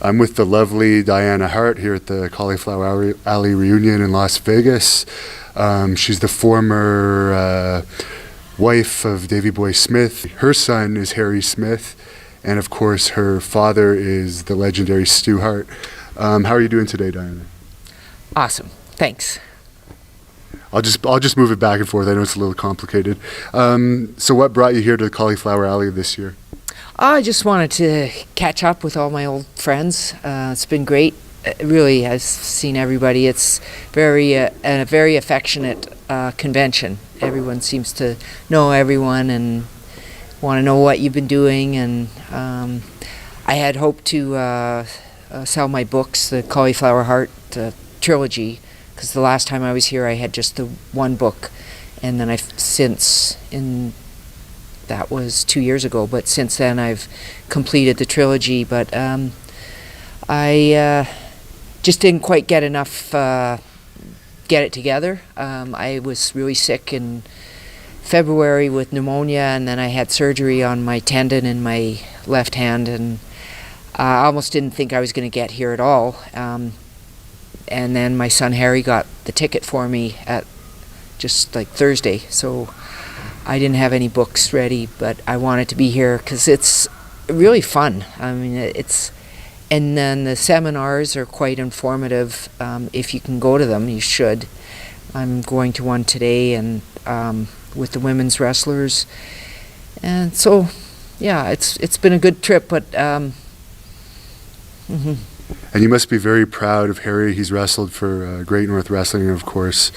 I'm with the lovely Diana Hart here at the Cauliflower Alley reunion in Las Vegas. She's the former wife of Davy Boy Smith. Her son is Harry Smith, and of course her father is the legendary Stu Hart. How are you doing today, Diana? Awesome, thanks. I'll just move it back and forth. I know it's a little complicated. So what brought you here to the Cauliflower Alley this year? I just wanted to catch up with all my old friends. It's been great. Really, I've seen everybody. It's a very affectionate convention. Everyone seems to know everyone and want to know what you've been doing. And I had hoped to sell my books, the Cauliflower Heart trilogy, because the last time I was here I had just the one book, and then that was 2 years ago, but since then I've completed the trilogy. But I just didn't quite get it together. I was really sick in February with pneumonia, and then I had surgery on my tendon in my left hand, and I almost didn't think I was going to get here at all. And then my son Harry got the ticket for me at just like Thursday, so I didn't have any books ready, but I wanted to be here because it's really fun. I mean, and then the seminars are quite informative. If you can go to them, you should. I'm going to one today, and with the women's wrestlers, and so yeah, it's been a good trip. But And you must be very proud of Harry. He's wrestled for Great North Wrestling, and of course,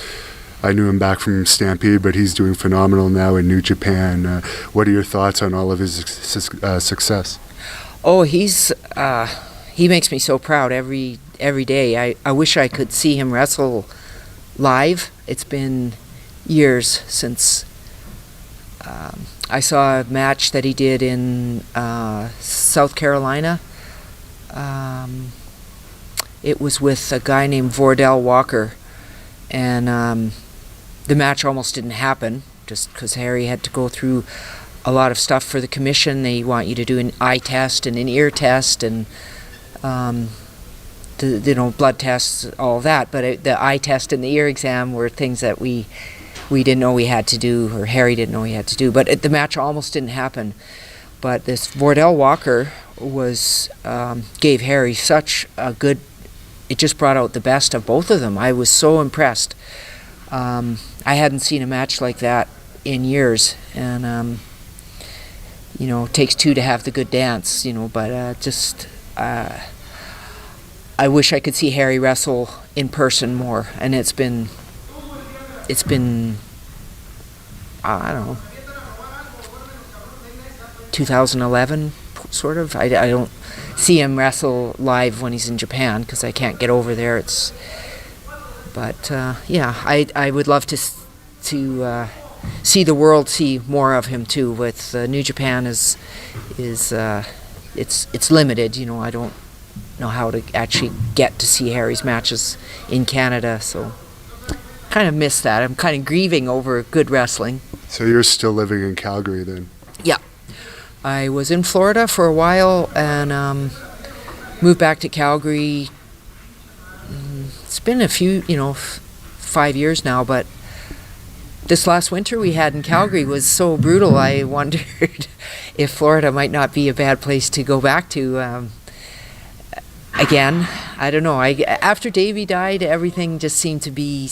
I knew him back from Stampede, but he's doing phenomenal now in New Japan. What are your thoughts on all of his success? Oh, he makes me so proud every day. I wish I could see him wrestle live. It's been years since I saw a match that he did in South Carolina. It was with a guy named Vordell Walker, and the match almost didn't happen just because Harry had to go through a lot of stuff for the commission. They want you to do an eye test and an ear test and blood tests, all that. But the eye test and the ear exam were things that we didn't know we had to do, or Harry didn't know he had to do. But the match almost didn't happen. But this Vordell Walker gave Harry such a good. It just brought out the best of both of them. I was so impressed. I hadn't seen a match like that in years, and it takes two to have the good dance, but I wish I could see Harry wrestle in person more, and it's been I don't know, 2011 sort of. I don't see him wrestle live when he's in Japan because I can't get over there. But I would love to see the world see more of him too. With New Japan it's limited. I don't know how to actually get to see Harry's matches in Canada, so kind of miss that. I'm kind of grieving over good wrestling. So you're still living in Calgary then? Yeah, I was in Florida for a while and moved back to Calgary. It's been a few, 5 years now, but this last winter we had in Calgary was so brutal. I wondered if Florida might not be a bad place to go back to again. I don't know. After Davy died, everything just seemed to be.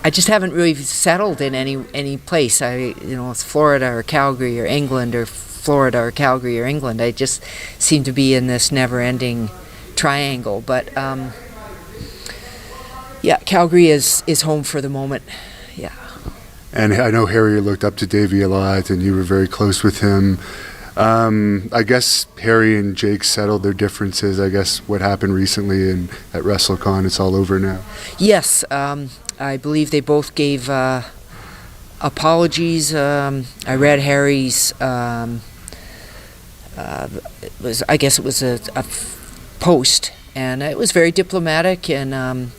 I just haven't really settled in any place. It's Florida or Calgary or England, or Florida or Calgary or England. I just seem to be in this never-ending triangle. But Calgary is home for the moment. Yeah. And I know Harry looked up to Davy a lot, and you were very close with him. I guess Harry and Jake settled their differences. I guess what happened recently at WrestleCon, it's all over now. Yes, I believe they both gave apologies. I read Harry's. I guess it was a post, and it was very diplomatic. And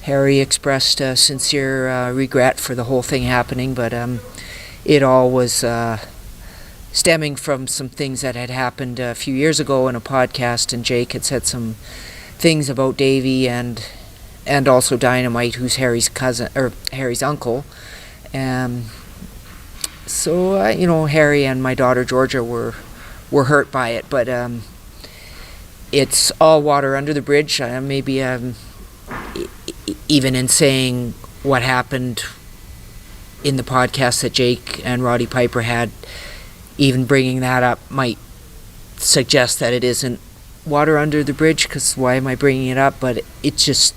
Harry expressed sincere regret for the whole thing happening, but it all was stemming from some things that had happened a few years ago in a podcast, and Jake had said some things about Davy and also Dynamite, who's Harry's cousin or Harry's uncle. So Harry and my daughter Georgia were hurt by it, but it's all water under the bridge. Maybe even in saying what happened in the podcast that Jake and Roddy Piper had, even bringing that up might suggest that it isn't water under the bridge, because why am I bringing it up? But it's just,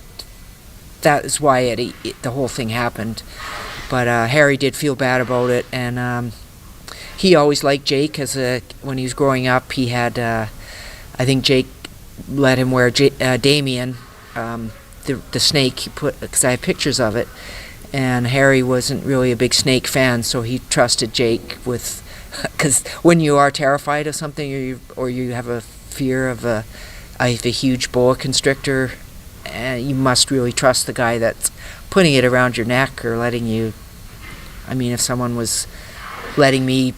that is why the whole thing happened. But Harry did feel bad about it, and he always liked Jake. When he was growing up, he had, I think Jake let him wear Damien, the snake, because I have pictures of it, and Harry wasn't really a big snake fan, so he trusted Jake because when you are terrified of something, or you have a fear of a huge boa constrictor, you must really trust the guy that's putting it around your neck or letting you. I mean, if someone was letting me,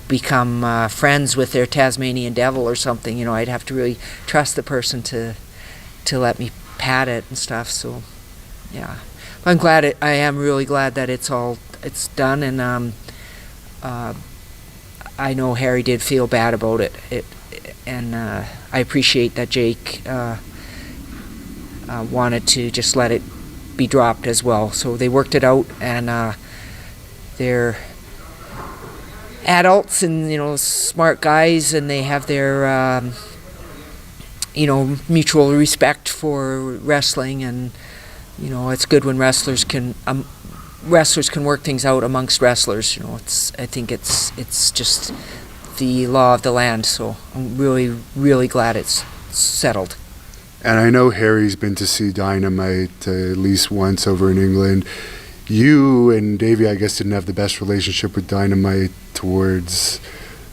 become friends with their Tasmanian devil or something, I'd have to really trust the person to let me pat it and stuff. So, yeah, I am really glad that it's done, and I know Harry did feel bad about it, and I appreciate that Jake wanted to just let it be dropped as well. So they worked it out, and they're adults and smart guys, and they have their mutual respect for wrestling, and it's good when wrestlers can work things out amongst wrestlers. I think it's just the law of the land. So I'm really, really glad it's settled. And I know Harry's been to see Dynamite at least once over in England. You and Davy, I guess, didn't have the best relationship with Dynamite towards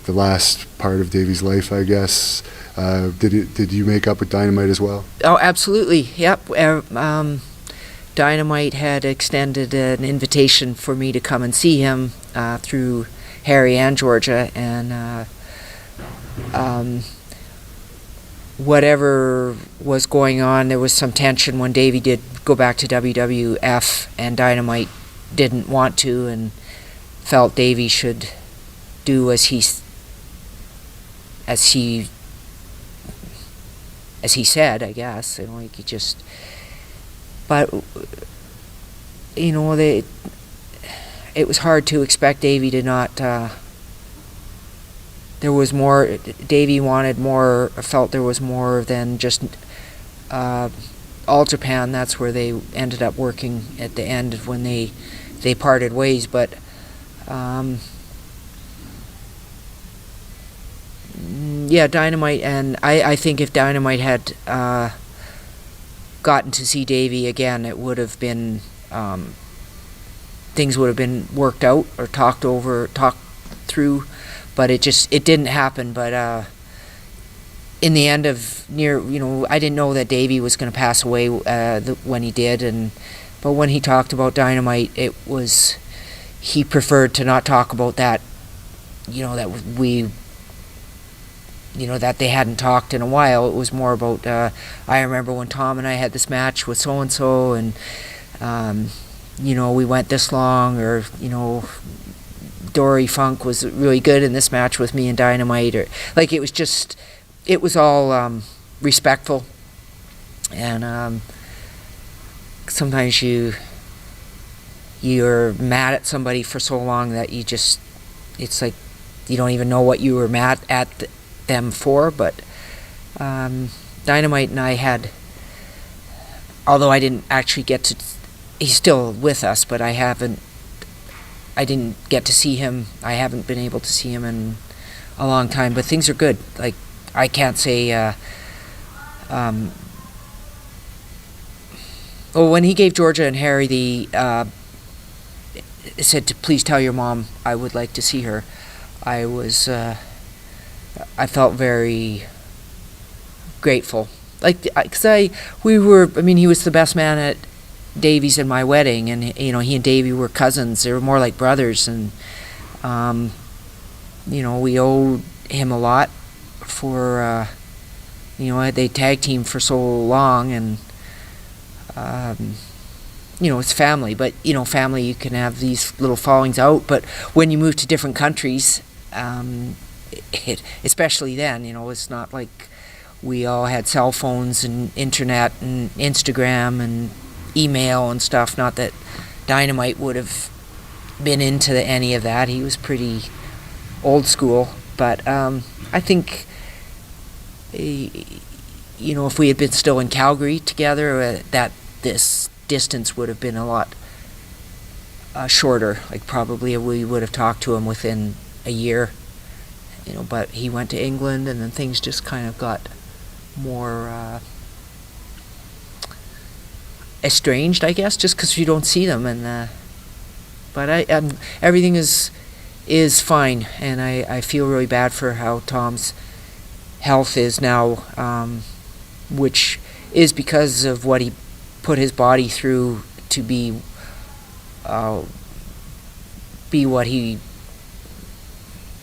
the last part of Davy's life, I guess. Did you make up with Dynamite as well? Oh, absolutely. Yep. Dynamite had extended an invitation for me to come and see him through Harry and Georgia, and whatever was going on, there was some tension when Davy did go back to WWF, and Dynamite didn't want to, and felt Davy should do as he said, I guess. But it was hard to expect Davy to not. There was more. Davy wanted more. Felt there was more than just All Japan. That's where they ended up working at the end when they parted ways. But yeah, Dynamite, and I think if Dynamite had gotten to see Davy again, it would have been things would have been worked out or talked through. But it didn't happen. But in the end of I didn't know that Davy was going to pass away when he did, but when he talked about Dynamite, he preferred to not talk about that. That they hadn't talked in a while. It was more about I remember when Tom and I had this match with so and so, and we went this long, or Dory Funk was really good in this match with me and Dynamite, or it was all respectful, and sometimes you're mad at somebody for so long that it's like you don't even know what you were mad at them for. But Dynamite and I had, although I didn't actually get to, he's still with us, but I didn't get to see him. I haven't been able to see him in a long time, but things are good. Like, I can't say, when he gave Georgia and Harry said to please tell your mom I would like to see her, I felt very grateful. Like, because he was the best man Davy's and my wedding, and he and Davy were cousins. They were more like brothers, and we owed him a lot for they tag teamed for so long, and it's family. But family, you can have these little fallings out, but when you move to different countries, especially then, it's not like we all had cell phones and internet and Instagram and email and stuff. Not that Dynamite would have been into any of that. He was pretty old school. But I think, if we had been still in Calgary together, that this distance would have been a lot shorter. Like probably we would have talked to him within a year. But he went to England, and then things just kind of got more estranged, I guess, just because you don't see them. And but everything is fine, and I feel really bad for how Tom's health is now, which is because of what he put his body through to be what he,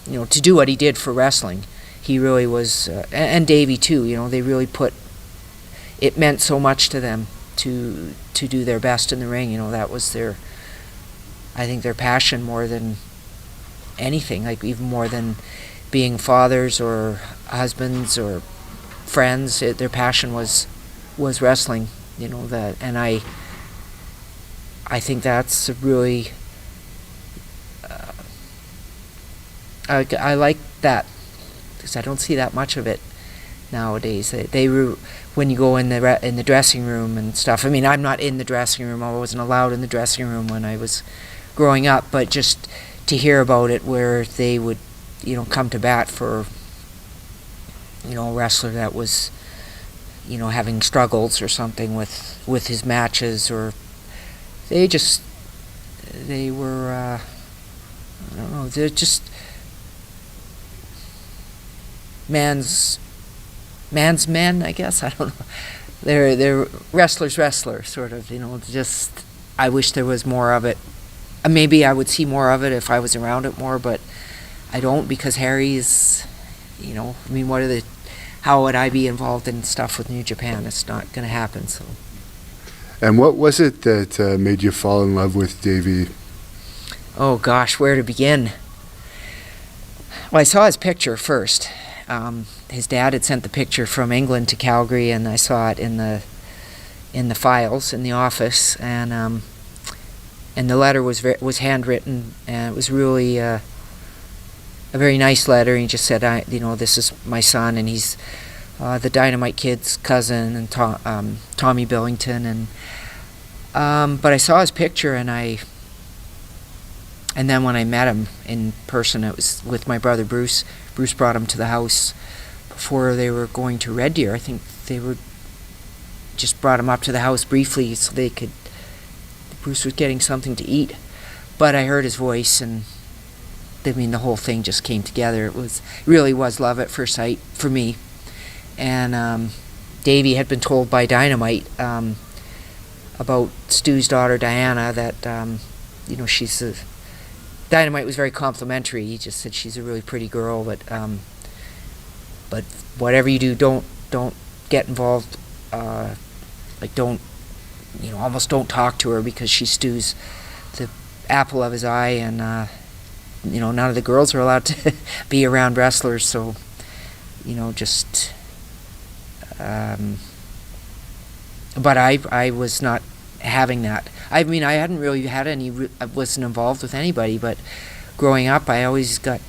to do what he did for wrestling. He really was, and Davy too. They really it meant so much to them to do their best in the ring. That was I think their passion more than anything, like even more than being fathers or husbands or friends. Their passion was wrestling. That, and I think that's really I like that, because I don't see that much of it nowadays. When you go in the dressing room and stuff. I mean, I'm not in the dressing room. I wasn't allowed in the dressing room when I was growing up, but just to hear about it, where they would, come to bat for, a wrestler that was, having struggles or something with his matches, or they were, I don't know, they're just man's men, I guess. I don't know. They're wrestlers, sort of. Just I wish there was more of it. Maybe I would see more of it if I was around it more, but I don't, because Harry is, I mean, how would I be involved in stuff with New Japan? It's not going to happen. So. And what was it that made you fall in love with Davy? Oh gosh, where to begin? Well, I saw his picture first. His dad had sent the picture from England to Calgary, and I saw it in the files in the office, and the letter was handwritten, and it was really a very nice letter. He just said, this is my son, and he's the Dynamite Kid's cousin, and Tommy Billington, and but I saw his picture, and then when I met him in person, it was with my brother Bruce. Bruce brought him to the house before they were going to Red Deer. I think just brought him up to the house briefly so Bruce was getting something to eat. But I heard his voice, and the whole thing just came together. It really was love at first sight for me. And Davy had been told by Dynamite about Stu's daughter Diana that Dynamite was very complimentary. He just said she's a really pretty girl, but whatever you do, don't get involved. Almost don't talk to her, because she's Stu's the apple of his eye, and none of the girls are allowed to be around wrestlers. So, but I was not having that. I mean, I hadn't really had I wasn't involved with anybody, but growing up, I always got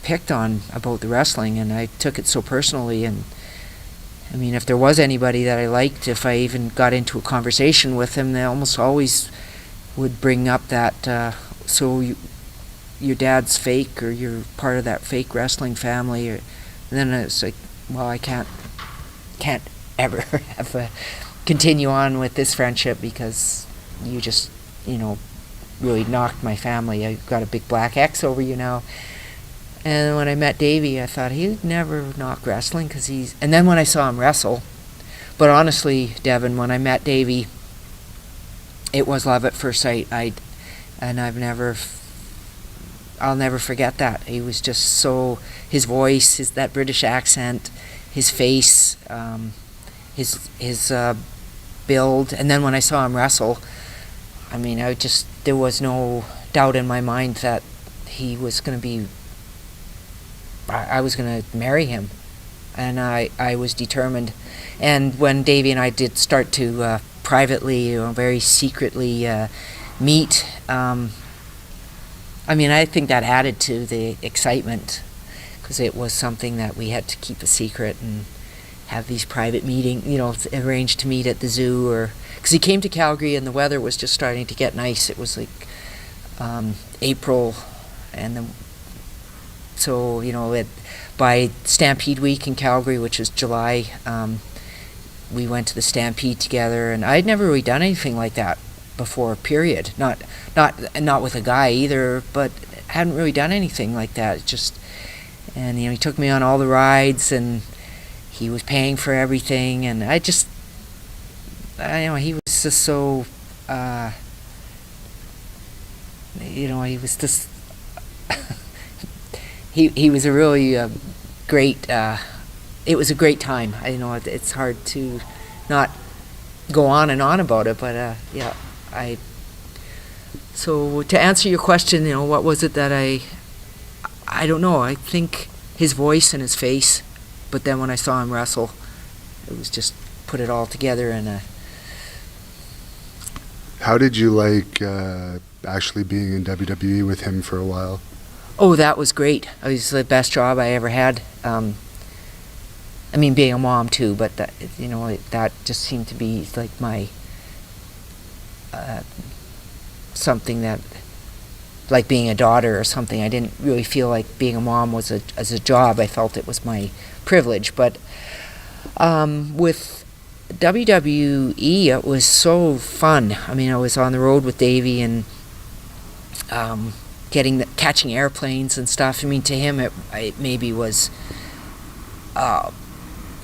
picked on about the wrestling, and I took it so personally. And I mean, if there was anybody that I liked, if I even got into a conversation with them, they almost always would bring up that, your dad's fake, or you're part of that fake wrestling family, and then it's like, well, I can't ever have continue on with this friendship, because you just, really knocked my family. I got a big black X over you now. And when I met Davy, I thought he'd never knock wrestling, and then when I saw him wrestle, but honestly, Devin, when I met Davy, It was love at first sight. I'll never forget that. He was just so, his voice, that British accent, his face, his build, and then when I saw him wrestle, I mean, there was no doubt in my mind that he was going to be, I was going to marry him, and I was determined. And when Davy and I did start to privately, very secretly meet, I mean, I think that added to the excitement, because it was something that we had to keep a secret and have these private meetings, arranged to meet at the zoo, or because he came to Calgary and the weather was just starting to get nice. It was like April, and by Stampede Week in Calgary, which is July, we went to the Stampede together, and I'd never really done anything like that before, period. Not with a guy either, but hadn't really done anything like that. And he took me on all the rides, and he was paying for everything, and he was just so, he was just, he was a really great, it was a great time. It's hard to not go on and on about it, but yeah, so to answer your question, what was it that I don't know. I think his voice and his face, but then when I saw him wrestle, it was just put it all together in a. How did you like actually being in WWE with him for a while? Oh, that was great. It was the best job I ever had. I mean, being a mom too, but that just seemed to be like my something that, like being a daughter or something. I didn't really feel like being a mom was as a job. I felt it was my privilege. But with WWE, it was so fun. I mean, I was on the road with Davy and catching airplanes and stuff. I mean, to him, it maybe was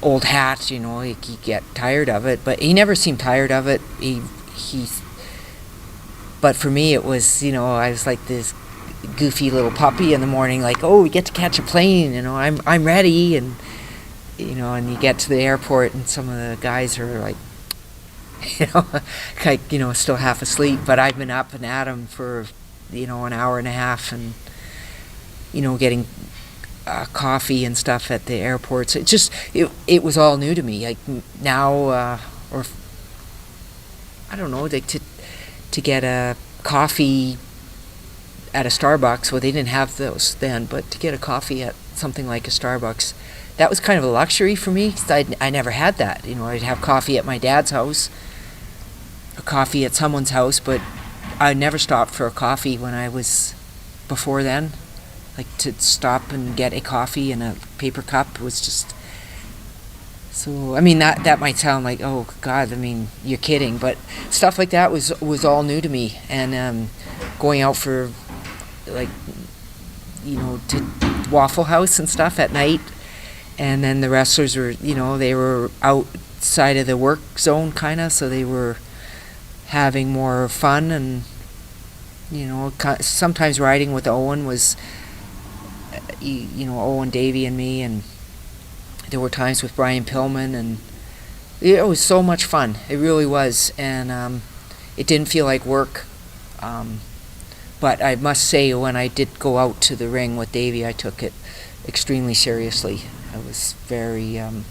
old hat. He'd get tired of it, but he never seemed tired of it. But for me, it was, I was like this goofy little puppy in the morning, like, oh, we get to catch a plane, I'm ready, and and you get to the airport, and some of the guys are like, still half asleep, but I've been up and at 'em for, an hour and a half, and getting coffee and stuff at the airports. It was all new to me. Like now, or I don't know, like to get a coffee at a Starbucks. Well, they didn't have those then, but to get a coffee at something like a Starbucks, that was kind of a luxury for me, because I never had that. I'd have coffee at my dad's house, a coffee at someone's house, but I never stopped for a coffee when I was before then. Like to stop and get a coffee in a paper cup was just. So, I mean, that might sound like, oh, God, I mean, you're kidding. But stuff like that was all new to me. And going out for, like, to Waffle House and stuff at night. And then the wrestlers were, they were outside of the work zone, kind of. So they were having more fun. And, sometimes riding with Owen was, Owen, Davy, and me. And there were times with Brian Pillman, and it was so much fun. It really was, and it didn't feel like work. But I must say, when I did go out to the ring with Davy, I took it extremely seriously. I was very, and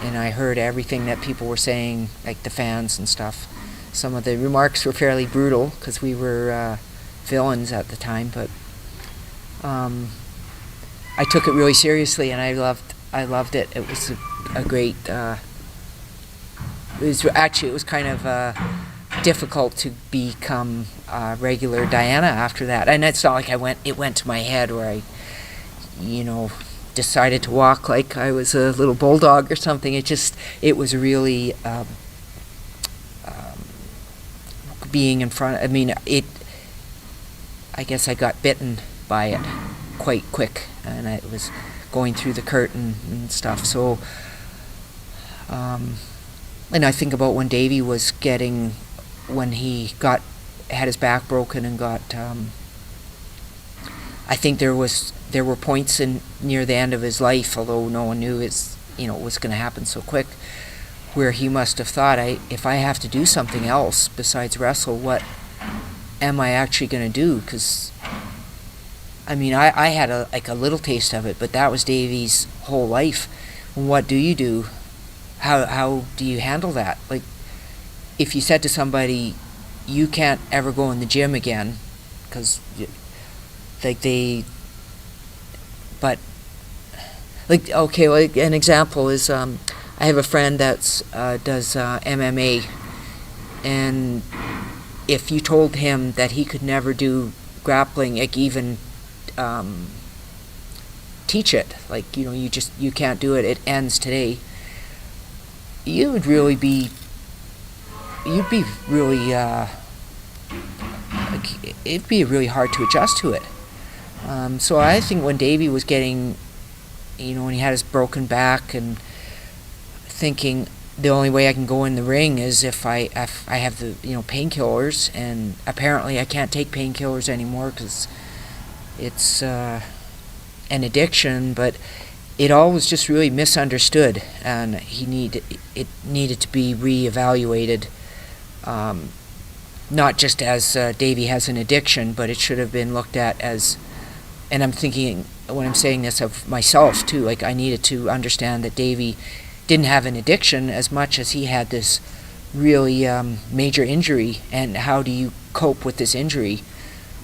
I heard everything that people were saying, like the fans and stuff. Some of the remarks were fairly brutal, because we were villains at the time, but I took it really seriously, and I loved it. It was a great. It was kind of difficult to become regular Diana after that, and it's not like it went to my head where I, decided to walk like I was a little bulldog or something. It was really being in front. I mean, I guess I got bitten by it quite quick, and it was going through the curtain and stuff. So, and I think about when Davy was getting when he had his back broken and got, I think there were points near the end of his life, although no one knew it was going to happen so quick, where he must have thought, if I have to do something else besides wrestle, what am I actually going to do? Because I had a little taste of it, but that was Davy's whole life. What do you do? How do you handle that? Like, if you said to somebody, you can't ever go in the gym again, because but okay, like an example is I have a friend that does MMA, and if you told him that he could never do grappling, like even teach it, like you can't do it, it ends today, you'd be really it'd be really hard to adjust to it. So I think when Davy was getting, when he had his broken back, and thinking the only way I can go in the ring is if I have the painkillers, and apparently I can't take painkillers anymore because it's an addiction, but it all was just really misunderstood, and it needed to be reevaluated, not just as Davy has an addiction, but it should have been looked at as, and I'm thinking when I'm saying this of myself too, like I needed to understand that Davy didn't have an addiction as much as he had this really major injury, and how do you cope with this injury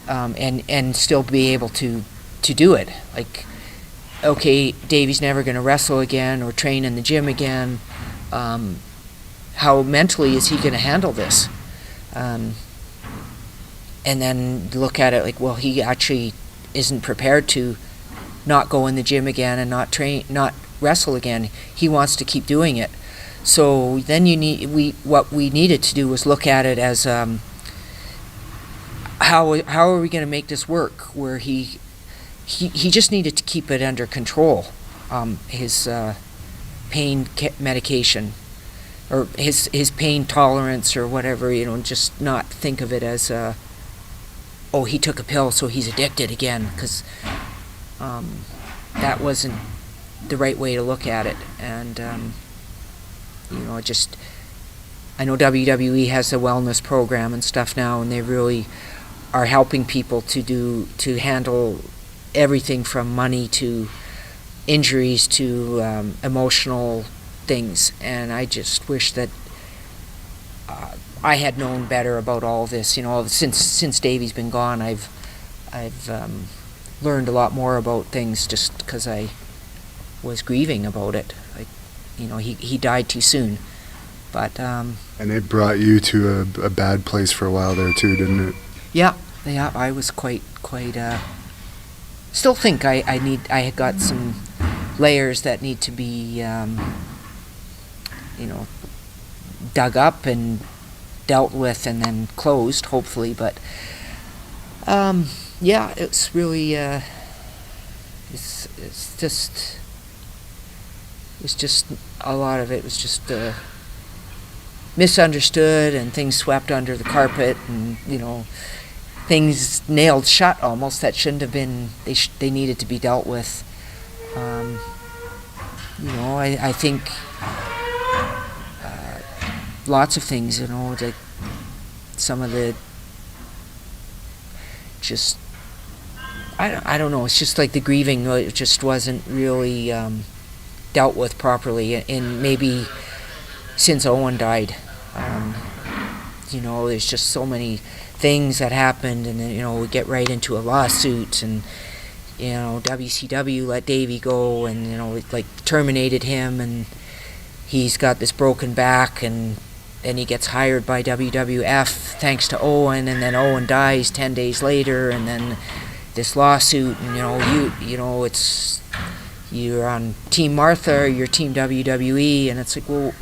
and still be able to do it? Like, okay, Davy's never going to wrestle again or train in the gym again. How mentally is he going to handle this? And then look at it like, well, he actually isn't prepared to not go in the gym again and not wrestle again. He wants to keep doing it. So then what we needed to do was look at it as how are we going to make this work, where he just needed to keep it under control, his pain medication, or his pain tolerance, or whatever, just not think of it as he took a pill so he's addicted again, because that wasn't the right way to look at it. And I know WWE has a wellness program and stuff now, and they really are helping people to handle everything from money to injuries to emotional things. And I just wish that I had known better about all this. Since Davy's been gone, I've learned a lot more about things, just because I was grieving about it. Like, he died too soon, but and it brought you to a bad place for a while there too, didn't it? Yeah. I was quite. Still think I had got some layers that need to be, dug up and dealt with and then closed, hopefully. But it's really it's just a lot of it was just misunderstood, and things swept under the carpet, and things nailed shut almost that shouldn't have been. They needed to be dealt with. I think lots of things, like some of the just I don't know. It's just like the grieving. It just wasn't really dealt with properly, and maybe since Owen died, there's just so many things that happened, and then we get right into a lawsuit, and WCW let Davy go, and terminated him, and he's got this broken back, and then he gets hired by WWF thanks to Owen, and then Owen dies 10 days later, and then this lawsuit, and it's you're on Team Martha or you're Team WWE, and it's like, well,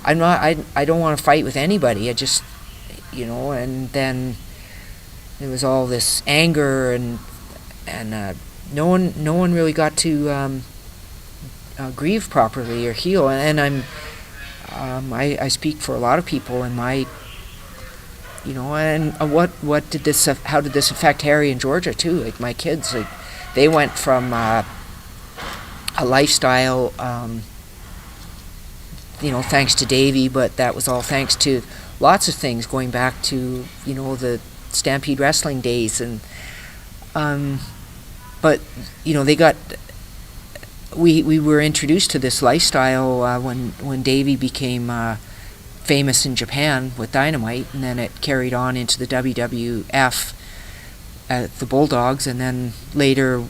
I don't want to fight with anybody. I just and then there was all this anger, and no one really got to grieve properly or heal. And I speak for a lot of people in my And what did this, how did this affect Harry and Georgia too? Like my kids, like they went from a lifestyle, thanks to Davy, but that was all thanks to lots of things going back to, the Stampede Wrestling days. And, but, they got, we were introduced to this lifestyle when Davy became famous in Japan with Dynamite, and then it carried on into the WWF at the Bulldogs, and then later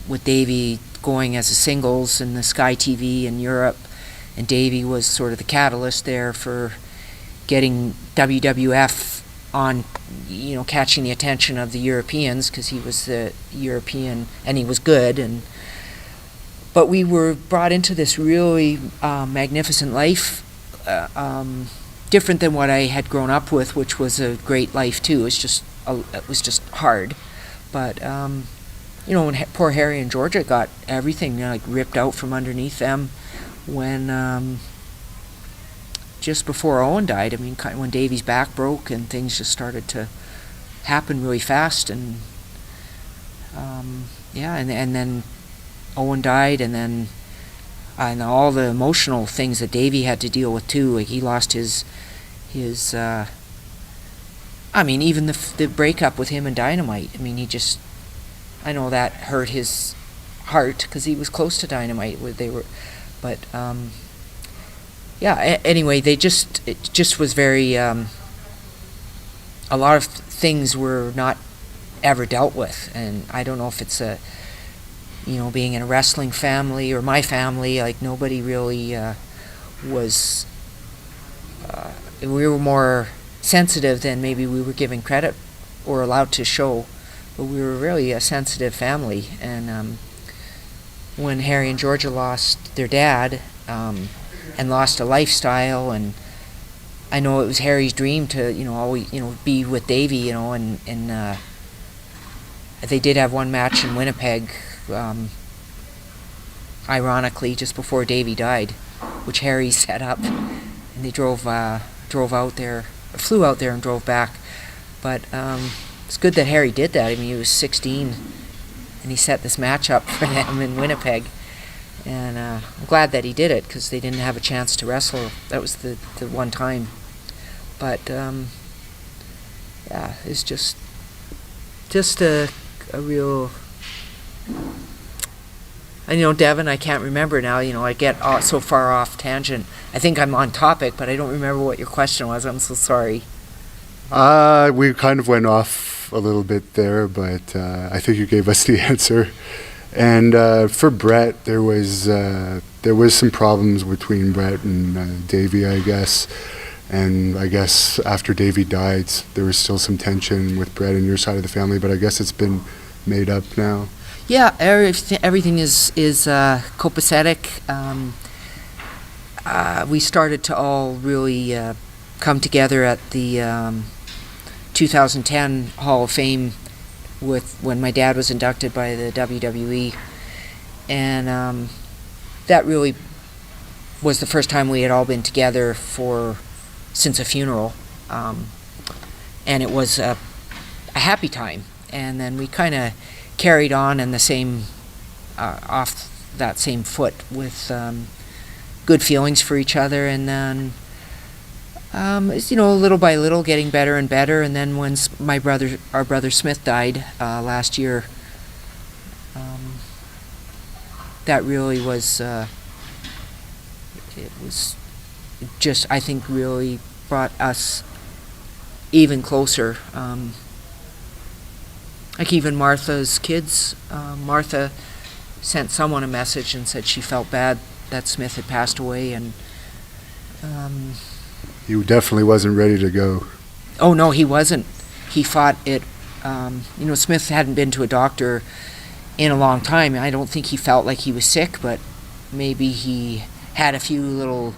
with Davy going as a singles in the Sky TV in Europe, and Davy was sort of the catalyst there for getting WWF on, catching the attention of the Europeans, because he was the European and he was good. But we were brought into this really magnificent life, different than what I had grown up with, which was a great life too. It was just hard, but when poor Harry and Georgia got everything like ripped out from underneath them when just before Owen died. I mean, kind of when Davy's back broke and things just started to happen really fast, and and then Owen died, and then and all the emotional things that Davy had to deal with too. Like he lost his even the breakup with him and Dynamite. I mean, I know that hurt his heart because he was close to Dynamite. Anyway, it just was very. A lot of things were not ever dealt with, and I don't know if it's being in a wrestling family or my family, like nobody really was. We were more sensitive than maybe we were given credit or allowed to show, but we were really a sensitive family. And when Harry and Georgia lost their dad and lost a lifestyle, and I know it was Harry's dream to always be with Davy, and they did have one match in Winnipeg. Ironically, just before Davy died, which Harry set up, and they drove out there, flew out there and drove back. But it's good that Harry did that. I mean, he was 16, and he set this match up for them in Winnipeg, and I'm glad that he did it because they didn't have a chance to wrestle. That was the one time. But it's just a real. And Devin, I can't remember now. I get so far off tangent. I think I'm on topic, but I don't remember what your question was. I'm so sorry. We kind of went off a little bit there, but I think you gave us the answer. And for Brett, there was some problems between Brett and Davy, I guess. And I guess after Davy died, there was still some tension with Brett and your side of the family, but I guess it's been made up now. Yeah, everything is copacetic. We started to all really come together at the 2010 Hall of Fame when my dad was inducted by the WWE, and that really was the first time we had all been together since a funeral, and it was a happy time. And then we kind of carried on in the same off that same foot with good feelings for each other, and then little by little getting better and better. And then when our brother Smith died last year, that really was it was just, I think, really brought us even closer. Like even Martha's kids, Martha sent someone a message and said she felt bad that Smith had passed away, and he definitely wasn't ready to go. Oh no, he wasn't. He fought it. Smith hadn't been to a doctor in a long time. I don't think he felt like he was sick, but maybe he had a few little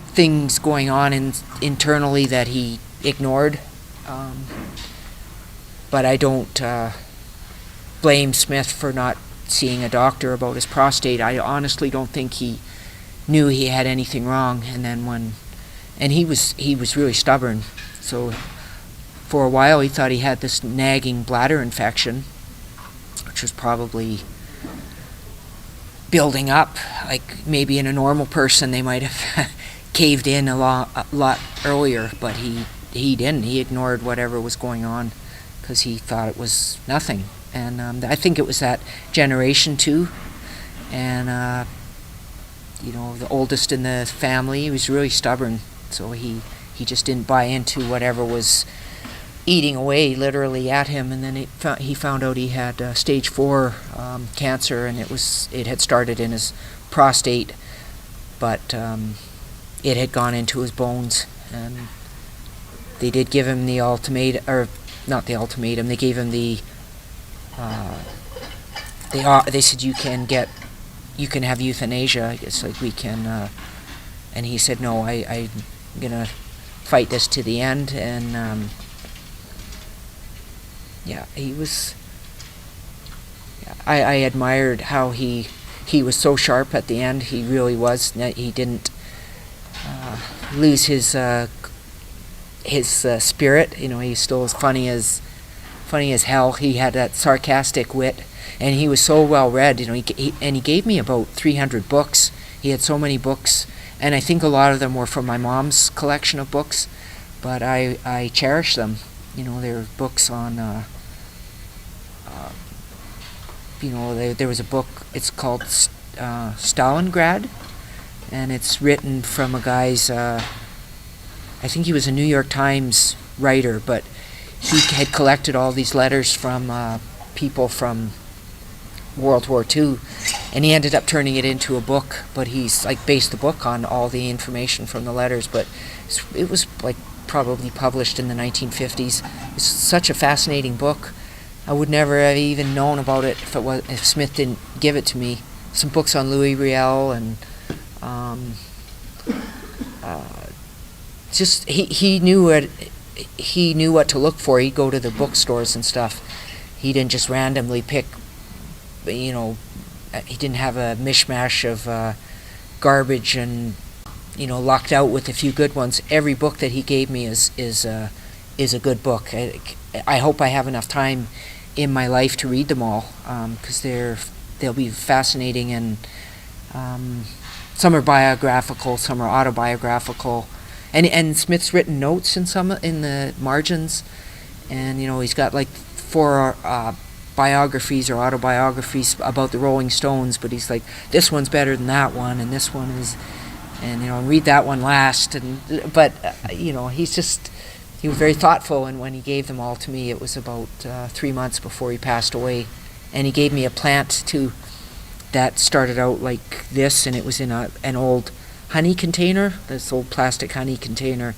things going on internally that he ignored. But I don't blame Smith for not seeing a doctor about his prostate. I honestly don't think he knew he had anything wrong. And then he was really stubborn. So for a while he thought he had this nagging bladder infection, which was probably building up. Like maybe in a normal person they might have caved in a lot earlier, but he didn't. He ignored whatever was going on because he thought it was nothing. And I think it was that generation too. And the oldest in the family, he was really stubborn, so he just didn't buy into whatever was eating away literally at him. And then he found out he had stage 4 cancer, and it had started in his prostate, but it had gone into his bones. And they did give him the ultimatum, or not the ultimatum, they gave him the they said you can have euthanasia. It's like we can, and he said no, I'm gonna fight this to the end. And he was. I admired how he was so sharp at the end. He really was. He didn't lose his spirit. He's still as funny as hell. He had that sarcastic wit, and he was so well read. He gave me about 300 books. He had so many books, and I think a lot of them were from my mom's collection of books, but I cherish them. They're books on. There was a book. It's called Stalingrad, and it's written from a guy's. I think he was a New York Times writer, but he had collected all these letters from people from World War II, and he ended up turning it into a book. But he's based the book on all the information from the letters. But it was probably published in the 1950s. It's such a fascinating book. I would never have even known about it if Smith didn't give it to me. Some books on Louis Riel, and just he knew it. He knew what to look for. He'd go to the bookstores and stuff. He didn't just randomly pick. He didn't have a mishmash of garbage and lucked out with a few good ones. Every book that he gave me is a good book. I hope I have enough time in my life to read them all, because they'll be fascinating, and some are biographical, some are autobiographical, and Smith's written notes in the margins, and he's got 4 biographies or autobiographies about the Rolling Stones, but he's like, this one's better than that one, and this one is, and read that one last, but he was very thoughtful, and when he gave them all to me, it was about 3 months before he passed away. And he gave me a plant too that started out like this, and it was in an old honey container, this old plastic honey container,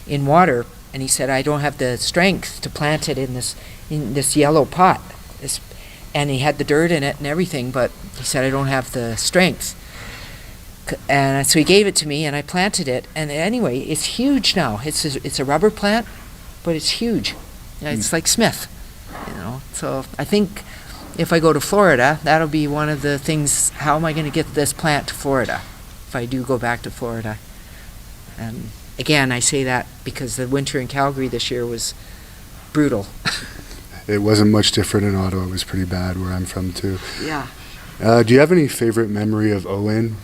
in water. And he said, I don't have the strength to plant it in this yellow pot. And he had the dirt in it and everything, but he said, I don't have the strength. And so he gave it to me, and I planted it. And anyway, it's huge now. It's a rubber plant, but it's huge. It's like Smith, So I think if I go to Florida, that'll be one of the things. How am I going to get this plant to Florida if I do go back to Florida? And again, I say that because the winter in Calgary this year was brutal. It wasn't much different in Ottawa. It was pretty bad where I'm from too. Yeah. Do you have any favorite memory of Owen?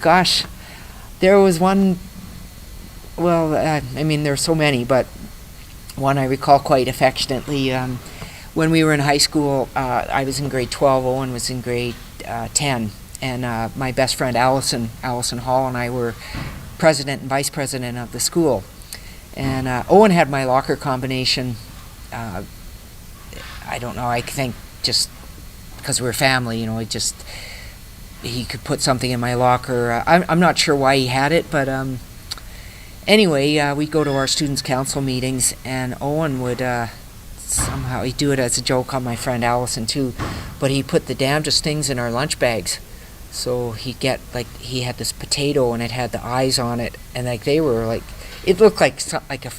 Gosh, there was one. Well, there are so many, but one I recall quite affectionately. When we were in high school, I was in grade 12. Owen was in grade 10, and my best friend Allison Hall, and I were president and vice president of the school. And Owen had my locker combination. I don't know. I think just because we're family, he could put something in my locker. I'm not sure why he had it, but anyway, we'd go to our students' council meetings, and Owen would somehow, he'd do it as a joke on my friend Allison too, but he put the damnedest things in our lunch bags. So he'd get, he had this potato, and it had the eyes on it, and they were it looked like a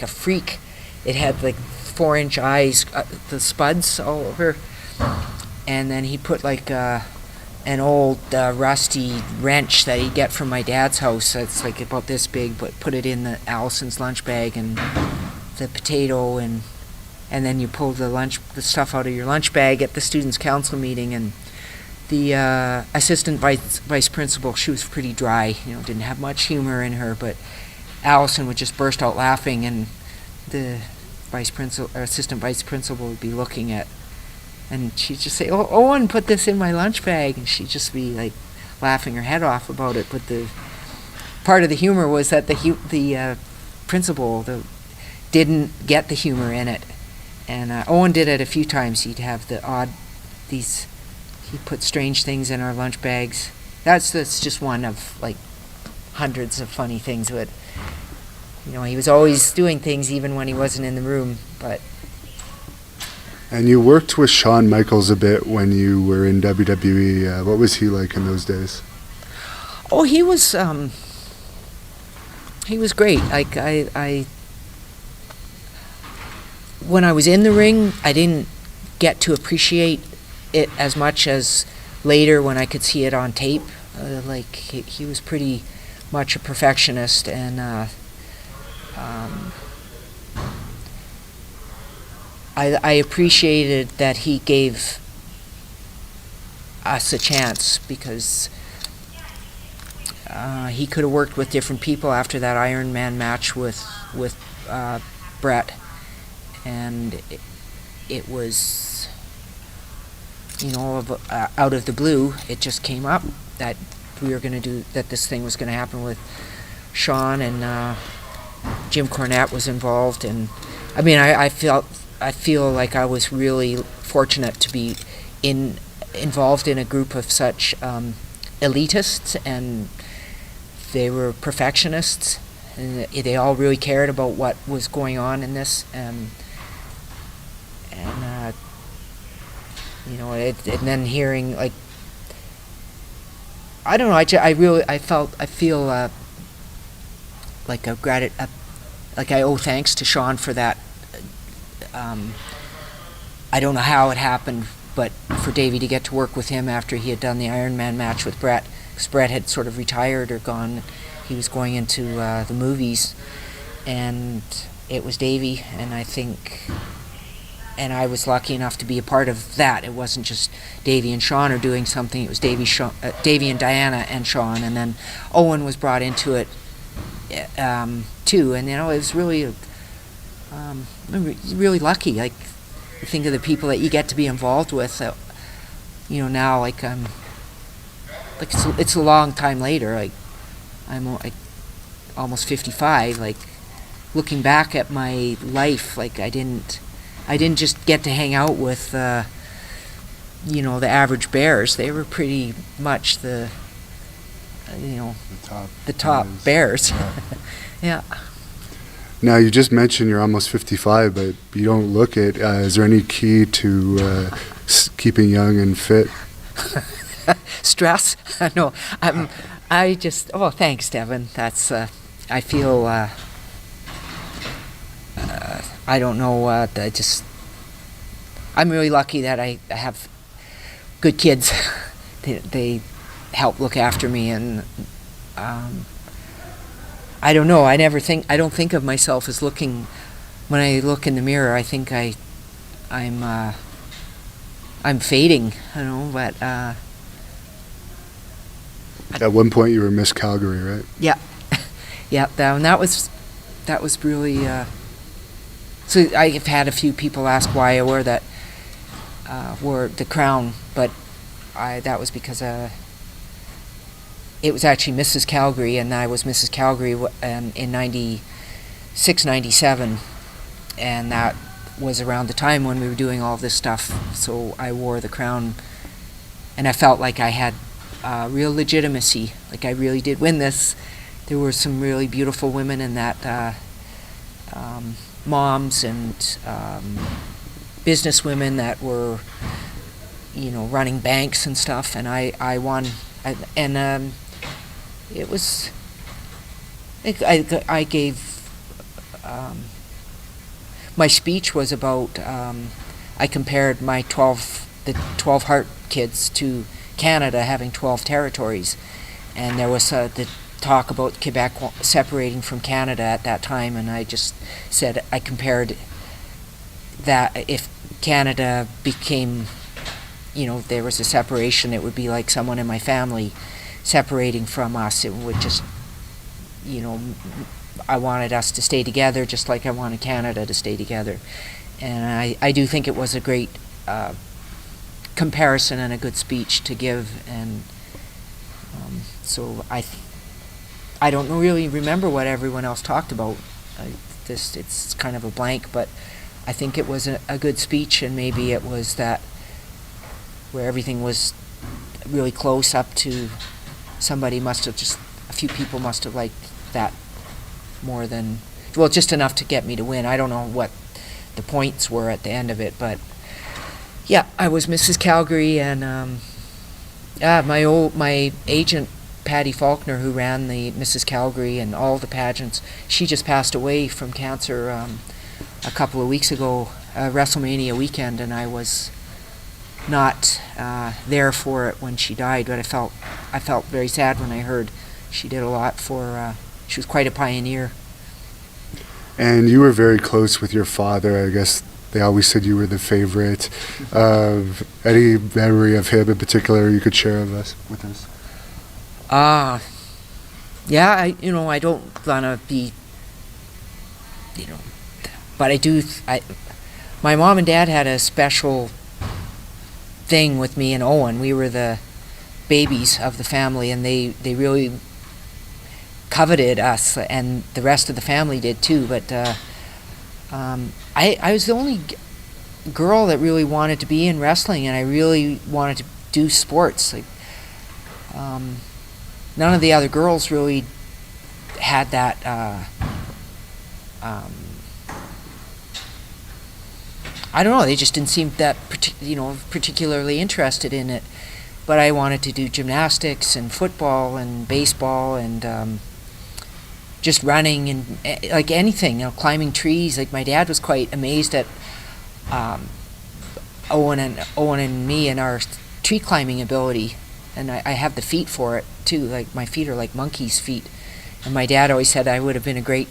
freak. It had 4-inch eyes, the spuds all over. And then he put an old rusty wrench that he'd get from my dad's house. It's like about this big, but put it in the Allison's lunch bag, and the potato, and then you pull the stuff out of your lunch bag at the students' council meeting. And the assistant vice principal, she was pretty dry, didn't have much humor in her, but Allison would just burst out laughing, and the assistant vice principal would be looking at, and she'd just say, "Oh, Owen put this in my lunch bag," and she'd just be like laughing her head off about it. But the part of the humor was that the principal didn't get the humor in it, and Owen did it a few times. He'd have he'd put strange things in our lunch bags. That's just one of like hundreds of funny things. But he was always doing things even when he wasn't in the room. But And you worked with Shawn Michaels a bit when you were in WWE. What was he like in those days? Oh, he was great. Like when I was in the ring, I didn't get to appreciate it as much as later when I could see it on tape. He was pretty much a perfectionist, and I appreciated that he gave us a chance, because he could have worked with different people after that Iron Man match with Bret, and it was, out of the blue, it just came up that this thing was going to happen with Shawn, and Jim Cornette was involved. And I mean, I feel like I was really fortunate to be involved in a group of such elitists, and they were perfectionists, and they all really cared about what was going on in this, and and then hearing, like, I don't know, I feel like like I owe thanks to Shawn for that. I don't know how it happened, but for Davy to get to work with him after he had done the Iron Man match with Bret, because Bret had sort of retired or gone, he was going into the movies, and it was Davy, and I was lucky enough to be a part of that. It wasn't just Davy and Shawn are doing something, it was Davy and Diana and Shawn, and then Owen was brought into it too, and it was really really lucky. Like, think of the people that you get to be involved with. Now, like, it's a long time later. Like, I'm almost 55. Like, looking back at my life, like, I didn't just get to hang out with the average bears. They were pretty much the top bears. Yeah. Now, you just mentioned you're almost 55, but you don't look it. Is there any key to keeping young and fit? Stress? No. Thanks, Devin. That's, I feel, I don't know, I'm really lucky that I have good kids. They help look after me, and I don't know. I don't think of myself as looking. When I look in the mirror, I think I'm fading. But at one point you were Miss Calgary, right? Yeah, yeah. That was really. So I've had a few people ask why I wore that, wore the crown, but that was because it was actually Mrs. Calgary, and I was Mrs. Calgary in 96, 97, and that was around the time when we were doing all this stuff, so I wore the crown, and I felt like I had real legitimacy, like I really did win this. There were some really beautiful women in that, moms and business women that were, running banks and stuff, and I won, and it was, I gave, my speech was about, I compared the 12 Hart kids to Canada having 12 territories, and there was the talk about Quebec separating from Canada at that time, and I just said, I compared that if Canada became, there was a separation, it would be like someone in my family separating from us. It would just, I wanted us to stay together just like I wanted Canada to stay together. And I do think it was a great comparison and a good speech to give. And so I don't really remember what everyone else talked about. It's kind of a blank, but I think it was a good speech, and maybe it was that where everything was really close up to a few people must have liked that more than, just enough to get me to win. I don't know what the points were at the end of it, but yeah, I was Mrs. Calgary, and my agent, Patty Faulkner, who ran the Mrs. Calgary and all the pageants, she just passed away from cancer a couple of weeks ago, WrestleMania weekend, and I was not there for it when she died, but I felt very sad when I heard she did a lot for, she was quite a pioneer. And you were very close with your father. I guess they always said you were the favorite. Any memory of him in particular you could share with us? Yeah, I don't want to be, but my mom and dad had a special thing with me and Owen. We were the babies of the family, and they really coveted us, and the rest of the family did too. But I was the only girl that really wanted to be in wrestling, and I really wanted to do sports. Like none of the other girls really had that. I don't know. They just didn't seem that particularly interested in it. But I wanted to do gymnastics and football and baseball and just running and like anything. Climbing trees. Like my dad was quite amazed at Owen and me and our tree climbing ability. And I have the feet for it too. Like my feet are like monkey's feet. And my dad always said I would have been a great